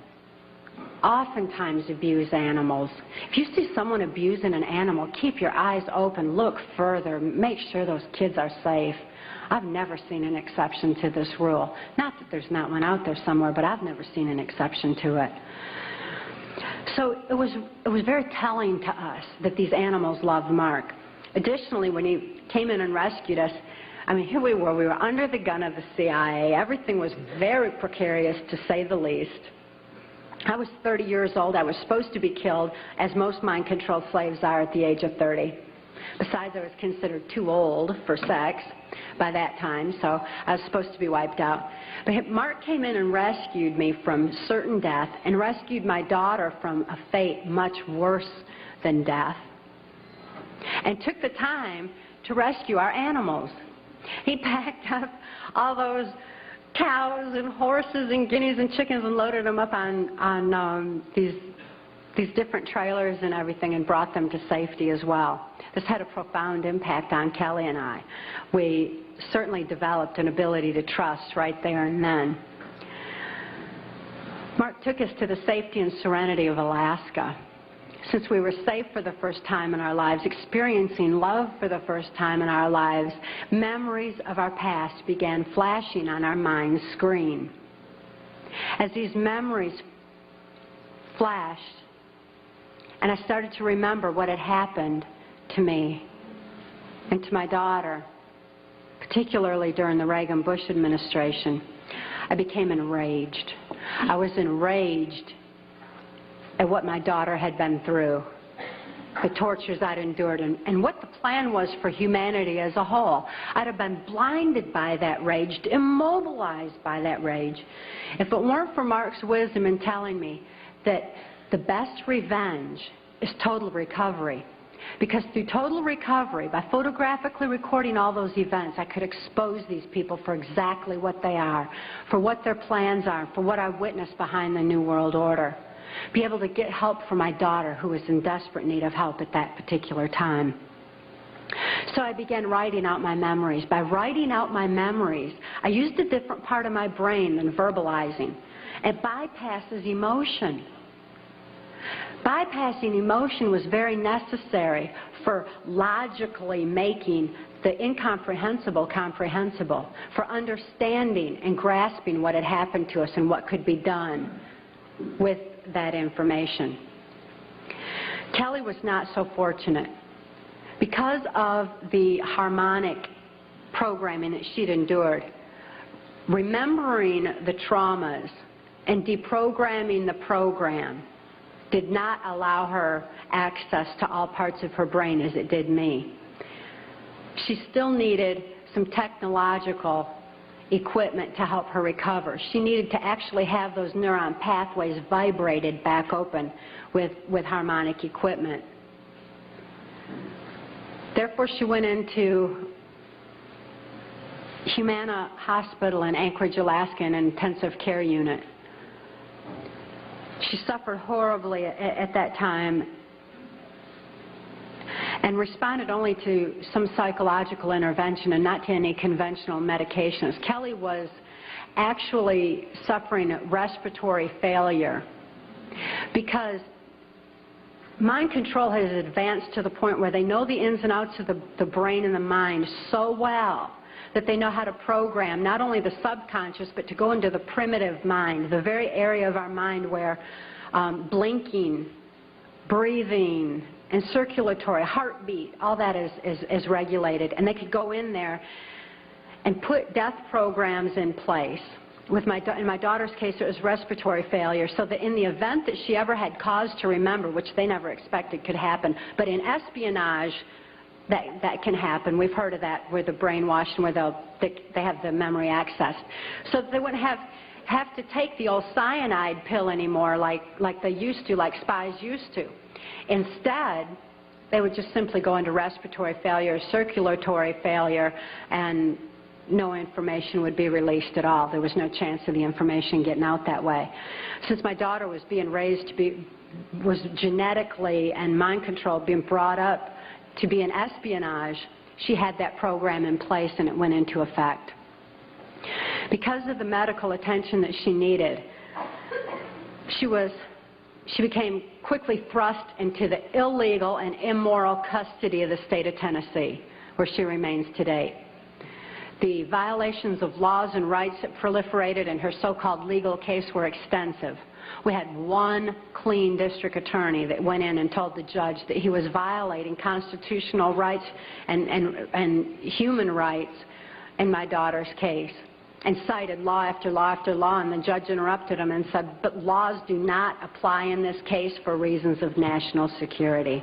oftentimes abuse animals. If you see someone abusing an animal, keep your eyes open, look further, make sure those kids are safe. I've never seen an exception to this rule. Not that there's not one out there somewhere, but I've never seen an exception to it. So it was very telling to us that these animals loved Mark. Additionally, when he came in and rescued us, I mean, here we were under the gun of the CIA. Everything was very precarious, to say the least. I was 30 years old. I was supposed to be killed, as most mind-controlled slaves are at the age of 30. Besides, I was considered too old for sex by that time, so I was supposed to be wiped out. But Mark came in and rescued me from certain death and rescued my daughter from a fate much worse than death, and took the time to rescue our animals. He packed up all those cows and horses and guineas and chickens and loaded them up on these different trailers and everything, and brought them to safety as well. This had a profound impact on Kelly and I. We certainly developed an ability to trust right there and then. Mark took us to the safety and serenity of Alaska. Since we were safe for the first time in our lives, experiencing love for the first time in our lives, memories of our past began flashing on our mind's screen. As these memories flashed, and I started to remember what had happened to me and to my daughter, particularly during the Reagan-Bush administration, I became enraged. I was enraged at what my daughter had been through, the tortures I'd endured, and what the plan was for humanity as a whole. I'd have been blinded by that rage, immobilized by that rage, if it weren't for Mark's wisdom in telling me that the best revenge is total recovery. Because through total recovery, by photographically recording all those events, I could expose these people for exactly what they are, for what their plans are, for what I witnessed behind the New World Order. Be able to get help for my daughter, who was in desperate need of help at that particular time. So I began writing out my memories. By writing out my memories, I used a different part of my brain than verbalizing. It bypasses emotion. Bypassing emotion was very necessary for logically making the incomprehensible comprehensible, for understanding and grasping what had happened to us and what could be done with that information. Kelly was not so fortunate. Because of the harmonic programming that she'd endured, remembering the traumas and deprogramming the program did not allow her access to all parts of her brain as it did me. She still needed some technological equipment to help her recover. She needed to actually have those neuron pathways vibrated back open with harmonic equipment. Therefore, she went into Humana Hospital in Anchorage, Alaska, in an intensive care unit. She suffered horribly at that time and responded only to some psychological intervention and not to any conventional medications. Kelly was actually suffering respiratory failure because mind control has advanced to the point where they know the ins and outs of the brain and the mind so well that they know how to program not only the subconscious but to go into the primitive mind, the very area of our mind where blinking, breathing, and circulatory, heartbeat, all that is regulated. And they could go in there and put death programs in place. In my daughter's case, it was respiratory failure, so that in the event that she ever had cause to remember, which they never expected could happen, but in espionage, that can happen. We've heard of that, where the brainwashed and where they have the memory access. So they wouldn't have to take the old cyanide pill anymore like they used to, like spies used to. Instead, they would just simply go into respiratory failure, circulatory failure, and no information would be released at all. There was no chance of the information getting out that way. Since my daughter was being raised was genetically and mind controlled, being brought up to be in espionage, she had that program in place and it went into effect. Because of the medical attention that she needed, she became quickly thrust into the illegal and immoral custody of the state of Tennessee, where she remains today. The violations of laws and rights that proliferated in her so-called legal case were extensive. We had one clean district attorney that went in and told the judge that he was violating constitutional rights and human rights in my daughter's case, and cited law after law after law, and the judge interrupted him and said, but laws do not apply in this case for reasons of national security.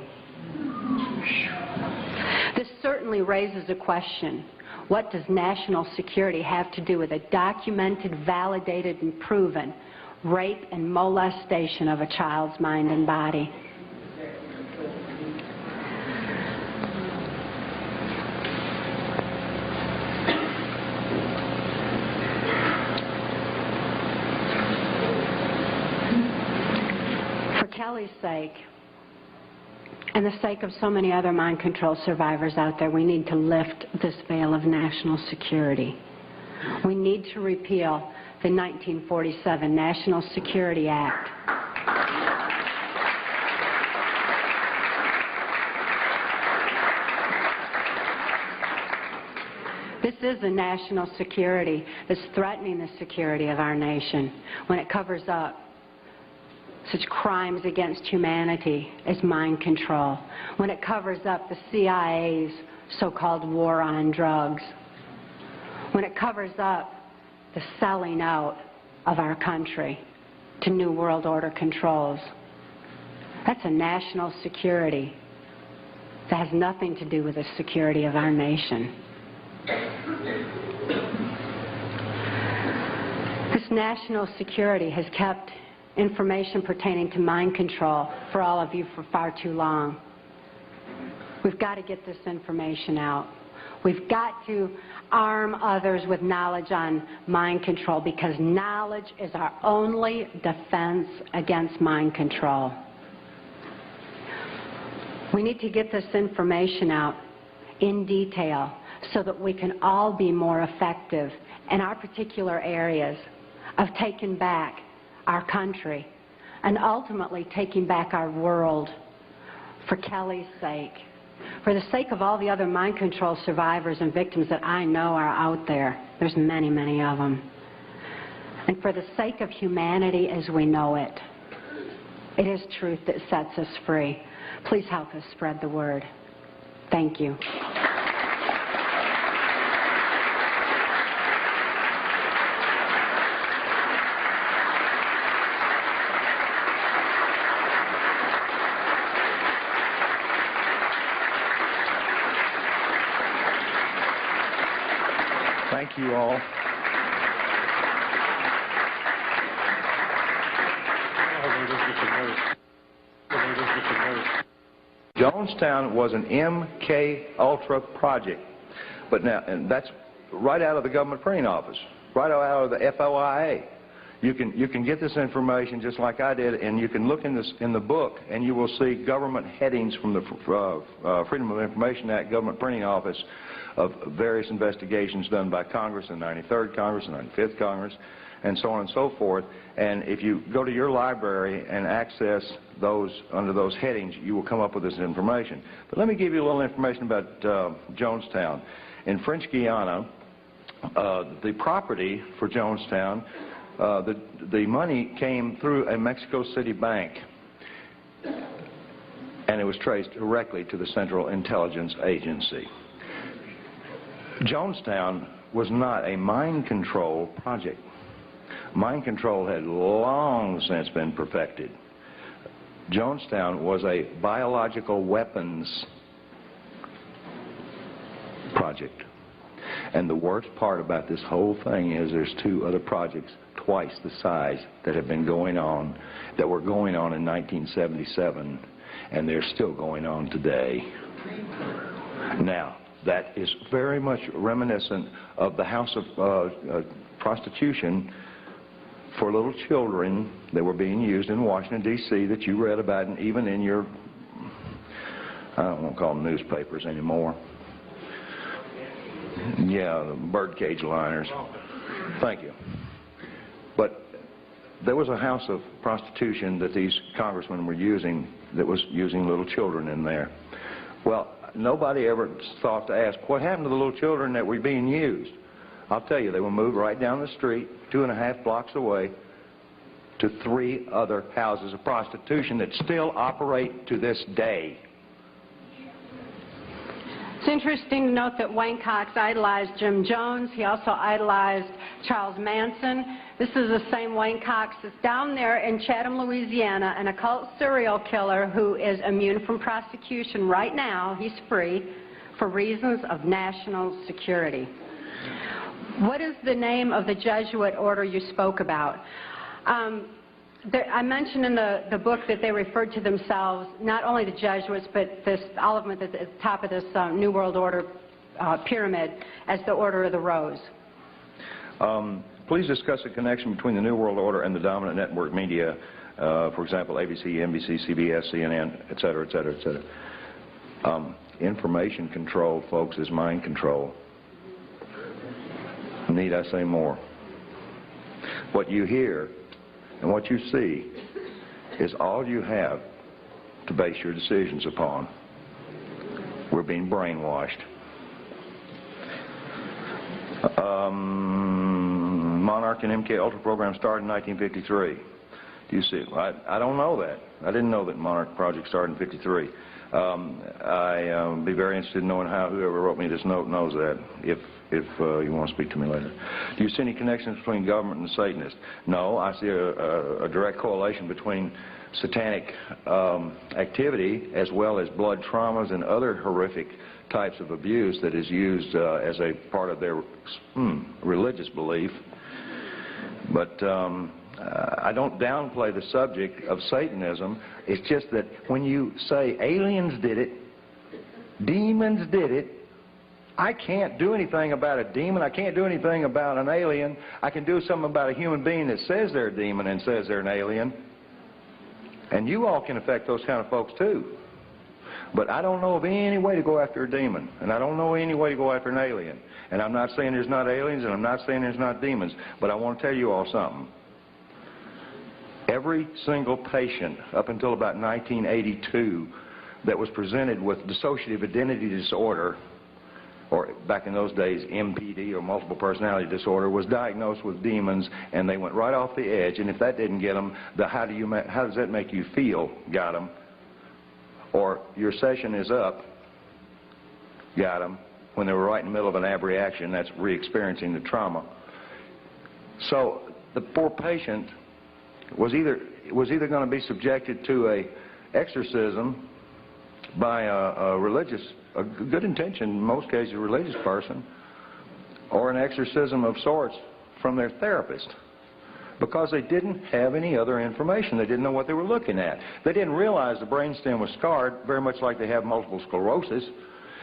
This certainly raises a question. What does national security have to do with a documented, validated, and proven rape and molestation of a child's mind and body? For Kelly's sake, and the sake of so many other mind control survivors out there, we need to lift this veil of national security. We need to repeal the 1947 National Security Act. This is a national security that's threatening the security of our nation when it covers up such crimes against humanity as mind control, when it covers up the CIA's so-called war on drugs, when it covers up the selling out of our country to New World Order controls. That's a national security that has nothing to do with the security of our nation. This national security has kept information pertaining to mind control for all of you for far too long. We've got to get this information out. We've got to arm others with knowledge on mind control, because knowledge is our only defense against mind control. We need to get this information out in detail so that we can all be more effective in our particular areas of taking back our country and ultimately taking back our world, for Kelly's sake, for the sake of all the other mind control survivors and victims that I know are out there. There's many, many of them. And for the sake of humanity as we know it. It is truth that sets us free. Please help us spread the word. Thank you. Thank you all. Jonestown was an MK Ultra project, but now, and that's right out of the government printing office, right out of the FOIA. You can get this information just like I did, and you can look in the book, and you will see government headings from the Freedom of Information Act government printing office of various investigations done by Congress, the 93rd Congress, the 95th Congress, and so on and so forth. And if you go to your library and access those under those headings, you will come up with this information. But let me give you a little information about Jonestown. In French Guiana, the property for Jonestown, the money came through a Mexico City bank, and it was traced directly to the Central Intelligence Agency. Jonestown was not a mind control project. Mind control had long since been perfected. Jonestown was a biological weapons project. And the worst part about this whole thing is there's two other projects twice the size that have been going on, that were going on in 1977, and they're still going on today. Now, that is very much reminiscent of the house of prostitution for little children that were being used in Washington, D.C. that you read about, and even in your, I don't want to call them newspapers anymore. Yeah, the birdcage liners. Thank you. But there was a house of prostitution that these congressmen were using that was using little children in there. Well, nobody ever thought to ask, what happened to the little children that were being used? I'll tell you, they were moved right down the street, 2.5 blocks away, to 3 other houses of prostitution that still operate to this day. It's interesting to note that Wayne Cox idolized Jim Jones. He also idolized Charles Manson. This is the same Wayne Cox that's down there in Chatham, Louisiana, an occult serial killer who is immune from prosecution right now. He's free for reasons of national security. What is the name of the Jesuit order you spoke about? I mentioned in the book that they referred to themselves, not only the Jesuits, but all of them at the top of this New World Order pyramid, as the Order of the Rose. Please discuss the connection between the New World Order and the dominant network media, for example, ABC, NBC, CBS, CNN, et cetera, et cetera, et cetera. Information control, folks, is mind control. Need I say more? What you hear and what you see is all you have to base your decisions upon. We're being brainwashed. Monarch and MK Ultra program started in 1953. Do you see? I don't know that. I didn't know that Monarch project started in 53. I'd be very interested in knowing how whoever wrote me this note knows that, if you want to speak to me later. Do you see any connections between government and Satanists? No, I see a direct correlation between satanic activity as well as blood traumas and other horrific types of abuse that is used as a part of their religious belief. But I don't downplay the subject of Satanism. It's just that when you say aliens did it, demons did it, I can't do anything about a demon. I can't do anything about an alien. I can do something about a human being that says they're a demon and says they're an alien. And you all can affect those kind of folks too. But I don't know of any way to go after a demon. And I don't know any way to go after an alien. And I'm not saying there's not aliens, and I'm not saying there's not demons. But I want to tell you all something. Every single patient up until about 1982 that was presented with dissociative identity disorder, or back in those days MPD, or multiple personality disorder, was diagnosed with demons, and they went right off the edge. And if that didn't get them, the how does that make you feel got them, or your session is up got them, when they were right in the middle of an abreaction. That's re-experiencing the trauma. So the poor patient was either going to be subjected to a exorcism by a good intention, in most cases a religious person, or an exorcism of sorts from their therapist. because they didn't have any other information. They didn't know what they were looking at. They didn't realize the brainstem was scarred, very much like they have multiple sclerosis,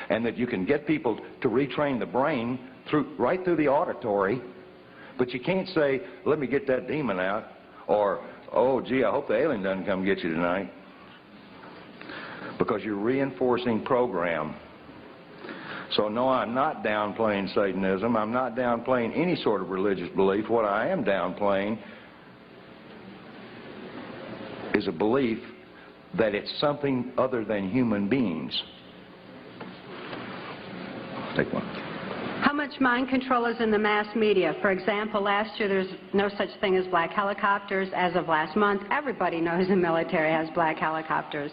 and that you can get people to retrain the brain right through the auditory, but you can't say, let me get that demon out, or, oh, gee, I hope the alien doesn't come get you tonight, because you're reinforcing program. So no, I'm not downplaying Satanism. I'm not downplaying any sort of religious belief. What I am downplaying is a belief that it's something other than human beings. Take one. How much mind control is in the mass media? For example, last year there's no such thing as black helicopters. As of last month, everybody knows the military has black helicopters.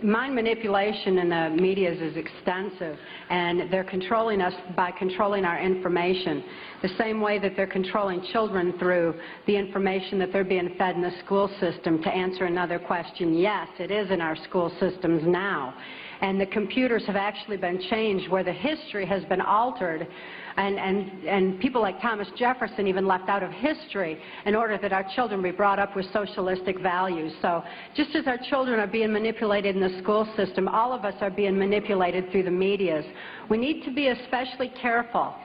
Mind manipulation in the media is extensive, and they're controlling us by controlling our information. The same way that they're controlling children through the information that they're being fed in the school system. To answer another question, yes, it is in our school systems now. And the computers have actually been changed where the history has been altered, and people like Thomas Jefferson even left out of history in order that our children be brought up with socialistic values. So just as our children are being manipulated in the school system, all of us are being manipulated through the medias. We need to be especially careful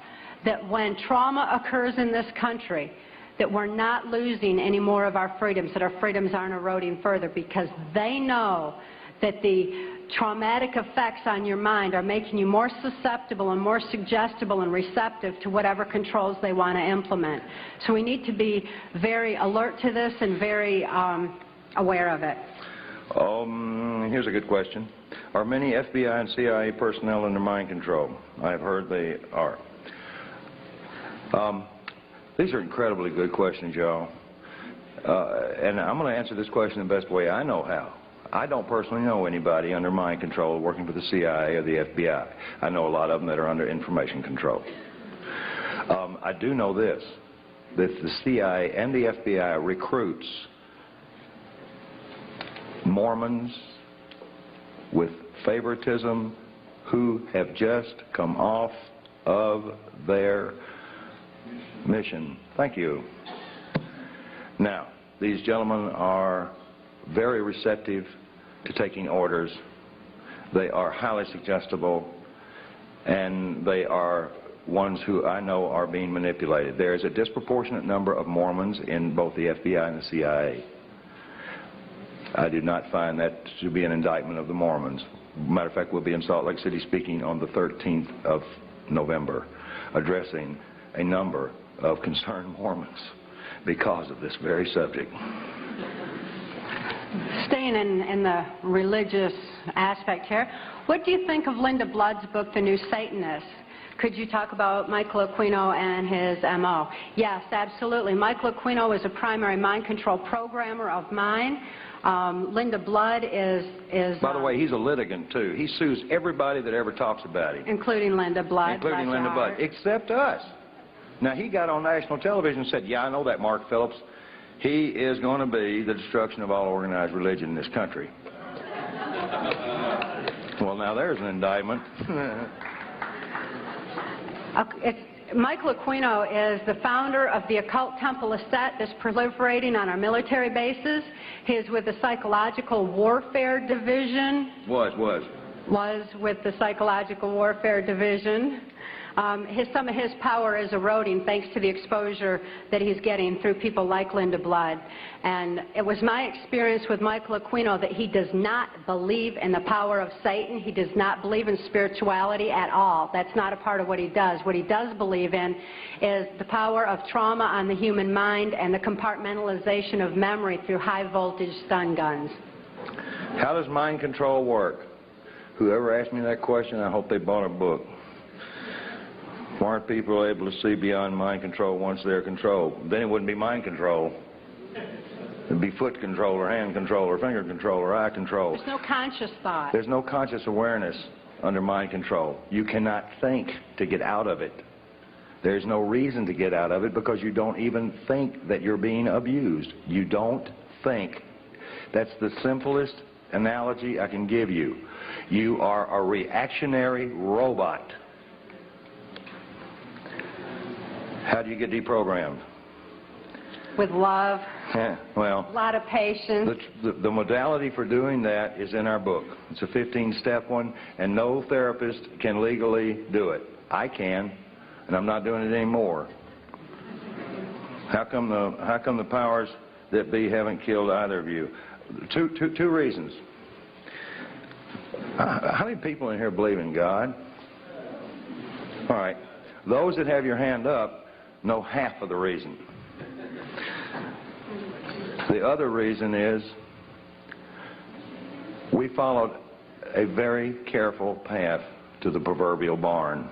that when trauma occurs in this country, that we're not losing any more of our freedoms, that our freedoms aren't eroding further, because they know that the traumatic effects on your mind are making you more susceptible and more suggestible and receptive to whatever controls they want to implement. So we need to be very alert to this and very aware of it. Here's a good question. Are many FBI and CIA personnel under mind control? I've heard they are. These are incredibly good questions, y'all. And I'm going to answer this question the best way I know how. I don't personally know anybody under mind control working for the CIA or the FBI. I know a lot of them that are under information control. I do know this, that the CIA and the FBI recruits Mormons with favoritism who have just come off of their mission. Thank you. Now, these gentlemen are very receptive to taking orders. They are highly suggestible, and they are ones who I know are being manipulated. There is a disproportionate number of Mormons in both the FBI and the CIA. I do not find that to be an indictment of the Mormons. Matter of fact, we'll be in Salt Lake City speaking on the 13th of November, addressing a number of concerned Mormons because of this very subject. Staying in the religious aspect here, what do you think of Linda Blood's book, The New Satanist? Could you talk about Michael Aquino and his M.O.? Yes, absolutely. Michael Aquino is a primary mind control programmer of mine. Linda Blood is... By the way, he's a litigant, too. He sues everybody that ever talks about him. Including Linda Blood. Including Linda Blood, except us. Now, he got on national television and said, yeah, I know that, Mark Phillips. He is going to be the destruction of all organized religion in this country. Well, now there's an indictment. Michael Aquino is the founder of the occult temple of Set that's proliferating on our military bases. He is with the Psychological Warfare Division. Was with the Psychological Warfare Division. Some of his power is eroding thanks to the exposure that he's getting through people like Linda Blood. And it was my experience with Michael Aquino that he does not believe in the power of Satan. He does not believe in spirituality at all. That's not a part of what he does. What he does believe in is the power of trauma on the human mind and the compartmentalization of memory through high-voltage stun guns. How does mind control work? Whoever asked me that question, I hope they bought a book. Why aren't people able to see beyond mind control once they're controlled? Then it wouldn't be mind control. It'd be foot control or hand control or finger control or eye control. There's no conscious thought. There's no conscious awareness under mind control. You cannot think to get out of it. There's no reason to get out of it because you don't even think that you're being abused. You don't think. That's the simplest analogy I can give you. You are a reactionary robot. How do you get deprogrammed? with love, Yeah, well, a lot of patience. the modality for doing that is in our book. It's a 15-step one, and no therapist can legally do it. I can, and I'm not doing it anymore. How come the powers that be haven't killed either of you? Two reasons. How many people in here believe in God? All right. Those that have your hand up know half of the reason. The other reason is we followed a very careful path to the proverbial barn.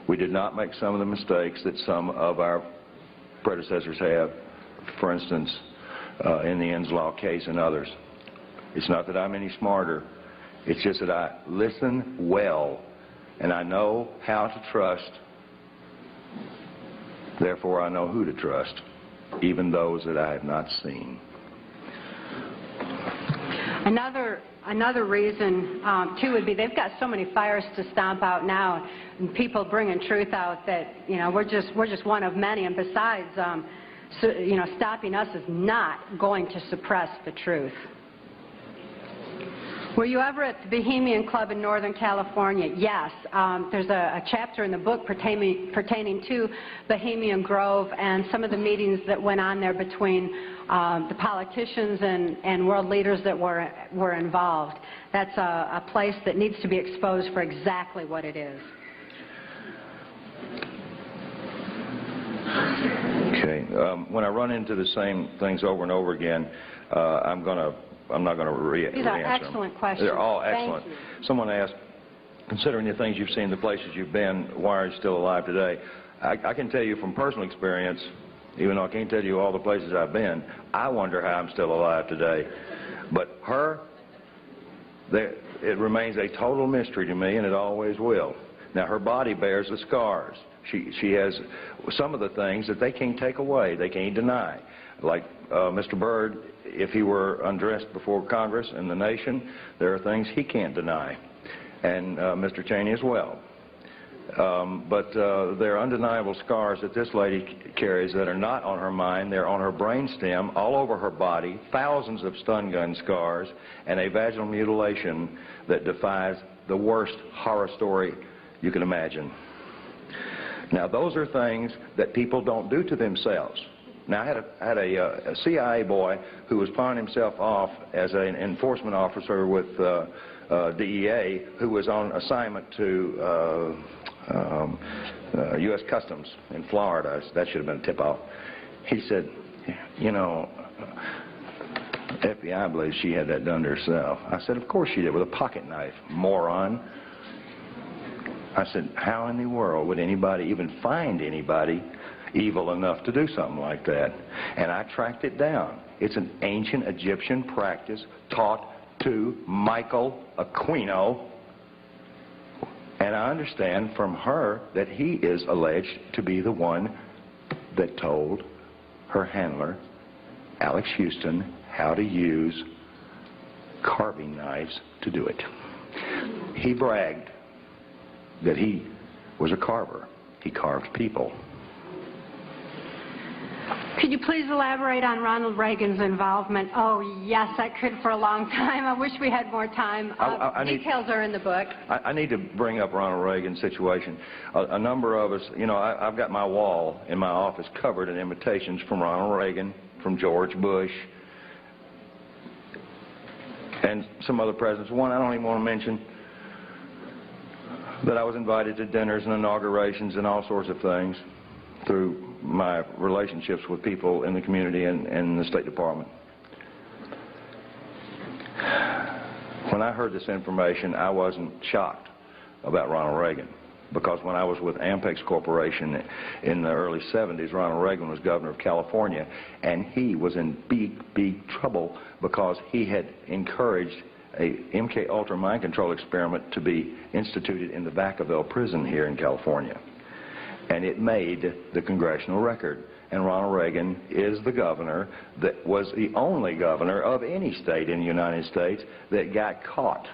We did not make some of the mistakes that some of our predecessors have, for instance, in the Enns Law case and others. It's not that I'm any smarter. It's just that I listen well, and I know how to trust. Therefore, I know who to trust, even those that I have not seen. Another reason, too, would be they've got so many fires to stomp out now, and people bringing truth out that, you know, we're just one of many. And besides, you know, stopping us is not going to suppress the truth. Were you ever at the Bohemian Club in Northern California? Yes. There's a chapter in the book pertaining to Bohemian Grove and some of the meetings that went on there between the politicians and world leaders that were involved. That's a place that needs to be exposed for exactly what it is. Okay. When I run into the same things over and over again, I'm not going to re-answer them. These are excellent questions. They're all excellent. Thank you. Someone asked, considering the things you've seen, the places you've been, why are you still alive today? I can tell you from personal experience, even though I can't tell you all the places I've been, I wonder how I'm still alive today. But it remains a total mystery to me, and it always will. Now, her body bears the scars. She has some of the things that they can't take away, they can't deny. Like Mr. Byrd, if he were undressed before Congress and the nation, there are things he can't deny, and Mr. Cheney as well. But there are undeniable scars that this lady carries that are not on her mind. They're on her brainstem, all over her body, thousands of stun gun scars, and a vaginal mutilation that defies the worst horror story you can imagine. Now, those are things that people don't do to themselves. Now, I had a CIA boy who was pawning himself off as an enforcement officer with DEA, who was on assignment to U.S. Customs in Florida. That should have been a tip-off. He said, you know, FBI believes she had that done to herself. I said, of course she did, with a pocket knife, moron. I said, how in the world would anybody even find anybody evil enough to do something like that? And I tracked it down. It's an ancient Egyptian practice taught to Michael Aquino. And I understand from her that he is alleged to be the one that told her handler, Alex Houston, how to use carving knives to do it. He bragged that he was a carver. He carved people. Could you please elaborate on Ronald Reagan's involvement? Oh, yes, I could for a long time. I wish we had more time. Details are in the book. I need to bring up Ronald Reagan's situation. A number of us, you know, I've got my wall in my office covered in invitations from Ronald Reagan, from George Bush, and some other presidents. One I don't even want to mention, that I was invited to dinners and inaugurations and all sorts of things through my relationships with people in the community and the State Department. When I heard this information, I wasn't shocked about Ronald Reagan, because when I was with Ampex Corporation in the early 70s, Ronald Reagan was governor of California, and he was in big trouble because he had encouraged a MK Ultra mind control experiment to be instituted in the Vacaville prison here in California. And it made the congressional record. And Ronald Reagan is the governor that was the only governor of any state in the United States that got caught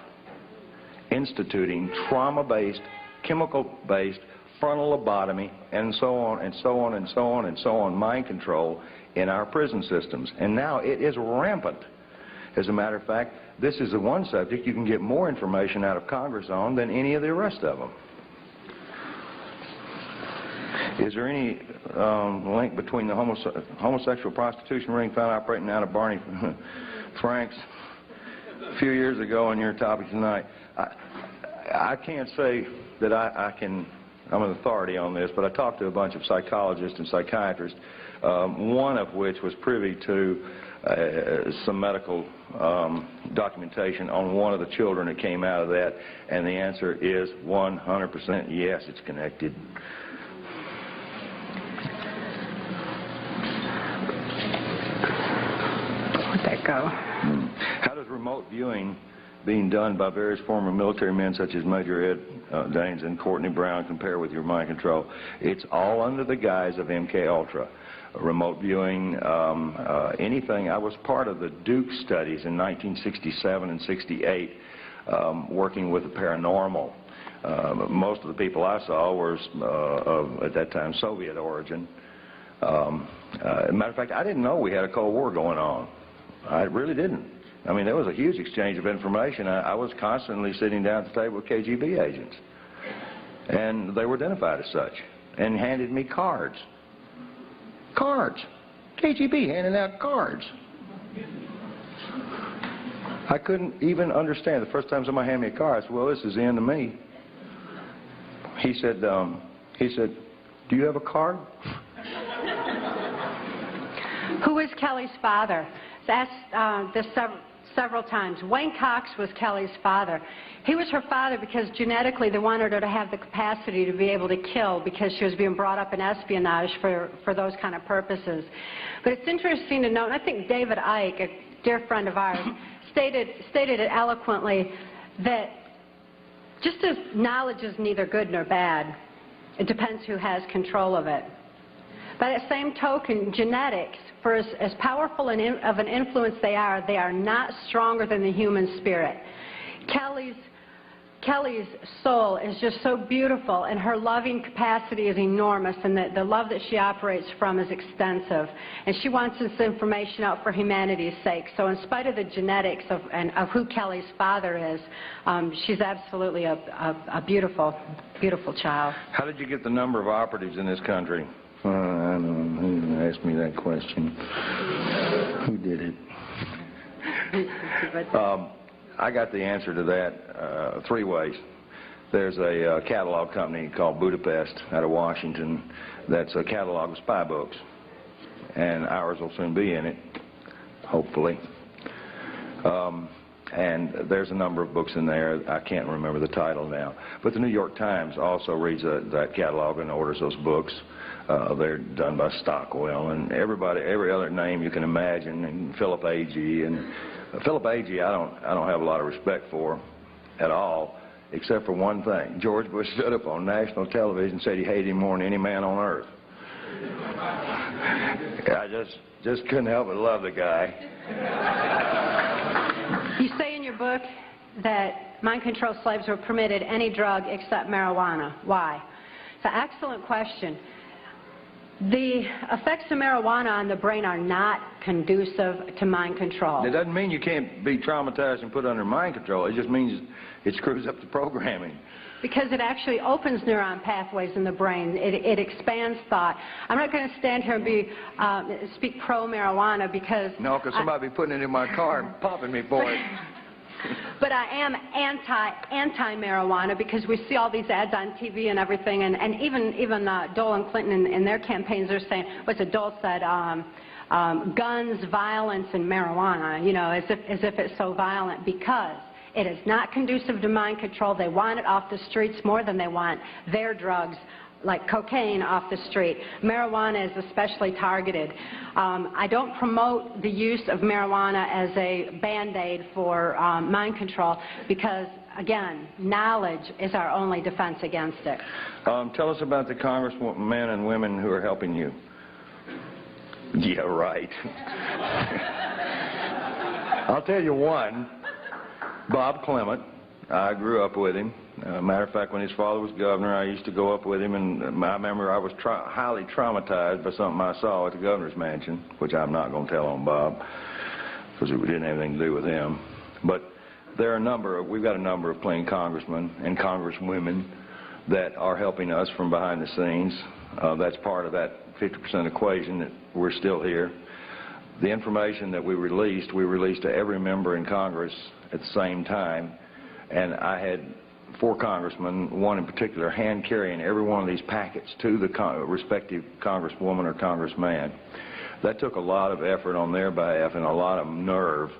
instituting trauma-based, chemical-based, frontal lobotomy, and so on and so on and so on and so on, mind control in our prison systems. And now it is rampant. As a matter of fact, this is the one subject you can get more information out of Congress on than any of the rest of them. Is there any link between the homosexual prostitution ring found operating out of Barney Frank's a few years ago on your topic tonight? I can't say that I'm an authority on this, but I talked to a bunch of psychologists and psychiatrists, one of which was privy to some medical documentation on one of the children that came out of that, and the answer is 100% yes, it's connected. Where'd that go? How does remote viewing being done by various former military men such as Major Ed Daines and Courtney Brown compare with your mind control? It's all under the guise of MK Ultra. Remote viewing, anything. I was part of the Duke studies in 1967 and 68, working with the paranormal. Most of the people I saw were of, at that time, Soviet origin. As a matter of fact, I didn't know we had a Cold War going on. I really didn't. I mean, there was a huge exchange of information. I was constantly sitting down at the table with KGB agents, and they were identified as such, and handed me cards. Cards. KGB handing out cards. I couldn't even understand. The first time somebody handed me a card, I said, well, this is the end of me. He said, do you have a card? Who is Kelly's father? That's this several times. Wayne Cox was Kelly's father. He was her father because genetically they wanted her to have the capacity to be able to kill because she was being brought up in espionage for those kind of purposes. But it's interesting to note, and I think David Icke, a dear friend of ours, stated it eloquently, that just as knowledge is neither good nor bad, it depends who has control of it. By that same token, genetics, for as powerful of an influence they are not stronger than the human spirit. Kelly's soul is just so beautiful, and her loving capacity is enormous, and the love that she operates from is extensive. And she wants this information out for humanity's sake. So in spite of the genetics of who Kelly's father is, she's absolutely a beautiful, beautiful child. How did you get the number of operatives in this country? I don't know. Who asked me that question? Who did it? I got the answer to that three ways. There's a catalog company called Budapest out of Washington that's a catalog of spy books, and ours will soon be in it, hopefully. And there's a number of books in there. I can't remember the title now. But the New York Times also reads that catalog and orders those books. They're done by Stockwell and every other name you can imagine, and Philip Agee. And Philip Agee, I don't have a lot of respect for at all, except for one thing. George Bush stood up on national television and said he hated him more than any man on earth. I just couldn't help but love the guy. You say in your book that mind-controlled slaves were permitted any drug except marijuana. Why? It's an excellent question. The effects of marijuana on the brain are not conducive to mind control. It doesn't mean you can't be traumatized and put under mind control. It just means it screws up the programming. Because it actually opens neuron pathways in the brain. It expands thought. I'm not going to stand here and speak pro-marijuana because... No, because somebody be putting it in my car and popping me for it. But I am anti-marijuana because we see all these ads on TV and everything, and even Dole and Clinton in their campaigns are saying, what's it, Dole said, guns, violence, and marijuana, you know, as if it's so violent, because it is not conducive to mind control. They want it off the streets more than they want their drugs, like cocaine, off the street. Marijuana is especially targeted. I don't promote the use of marijuana as a Band-Aid for mind control because, again, knowledge is our only defense against it. Tell us about the congressmen and women who are helping you. Yeah, right. I'll tell you one. Bob Clement, I grew up with him. Matter of fact, when his father was governor, I used to go up with him, and I remember I was highly traumatized by something I saw at the governor's mansion, which I'm not going to tell on Bob, because it didn't have anything to do with him. But there are we've got a number of clean congressmen and congresswomen that are helping us from behind the scenes. That's part of that 50% equation that we're still here. The information that we released to every member in Congress at the same time, and I had 4 congressmen, one in particular, hand-carrying every one of these packets to the respective congresswoman or congressman. That took a lot of effort on their behalf and a lot of nerve,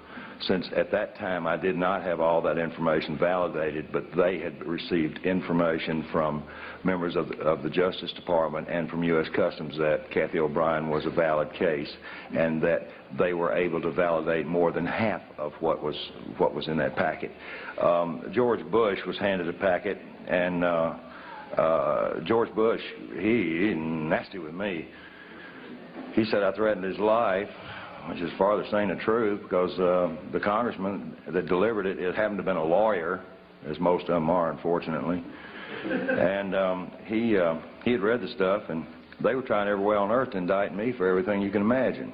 since at that time I did not have all that information validated, but they had received information from members of the Justice Department and from U.S. Customs that Kathy O'Brien was a valid case, and that they were able to validate more than half of what was in that packet. George Bush was handed a packet, and George Bush, he nasty with me. He said I threatened his life, which is farther saying the truth, because the congressman that delivered it happened to have been a lawyer, as most of them are, unfortunately. And he had read the stuff, and they were trying every way on earth to indict me for everything you can imagine.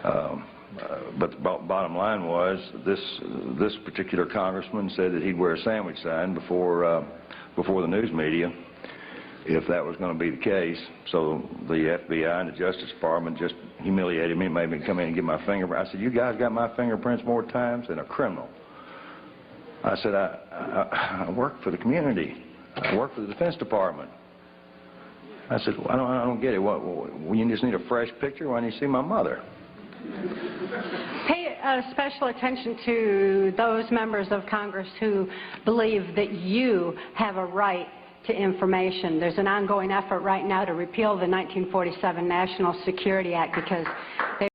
But the bottom line was, this particular congressman said that he'd wear a sandwich sign before the news media if that was going to be the case. So the FBI and the Justice Department just humiliated me, made me come in and get my fingerprints. I said, you guys got my fingerprints more times than a criminal. I said, I work for the community. I work for the Defense Department. I said, well, I don't get it. You just need a fresh picture? Why don't you see my mother? Pay special attention to those members of Congress who believe that you have a right to information. There's an ongoing effort right now to repeal the 1947 National Security Act because they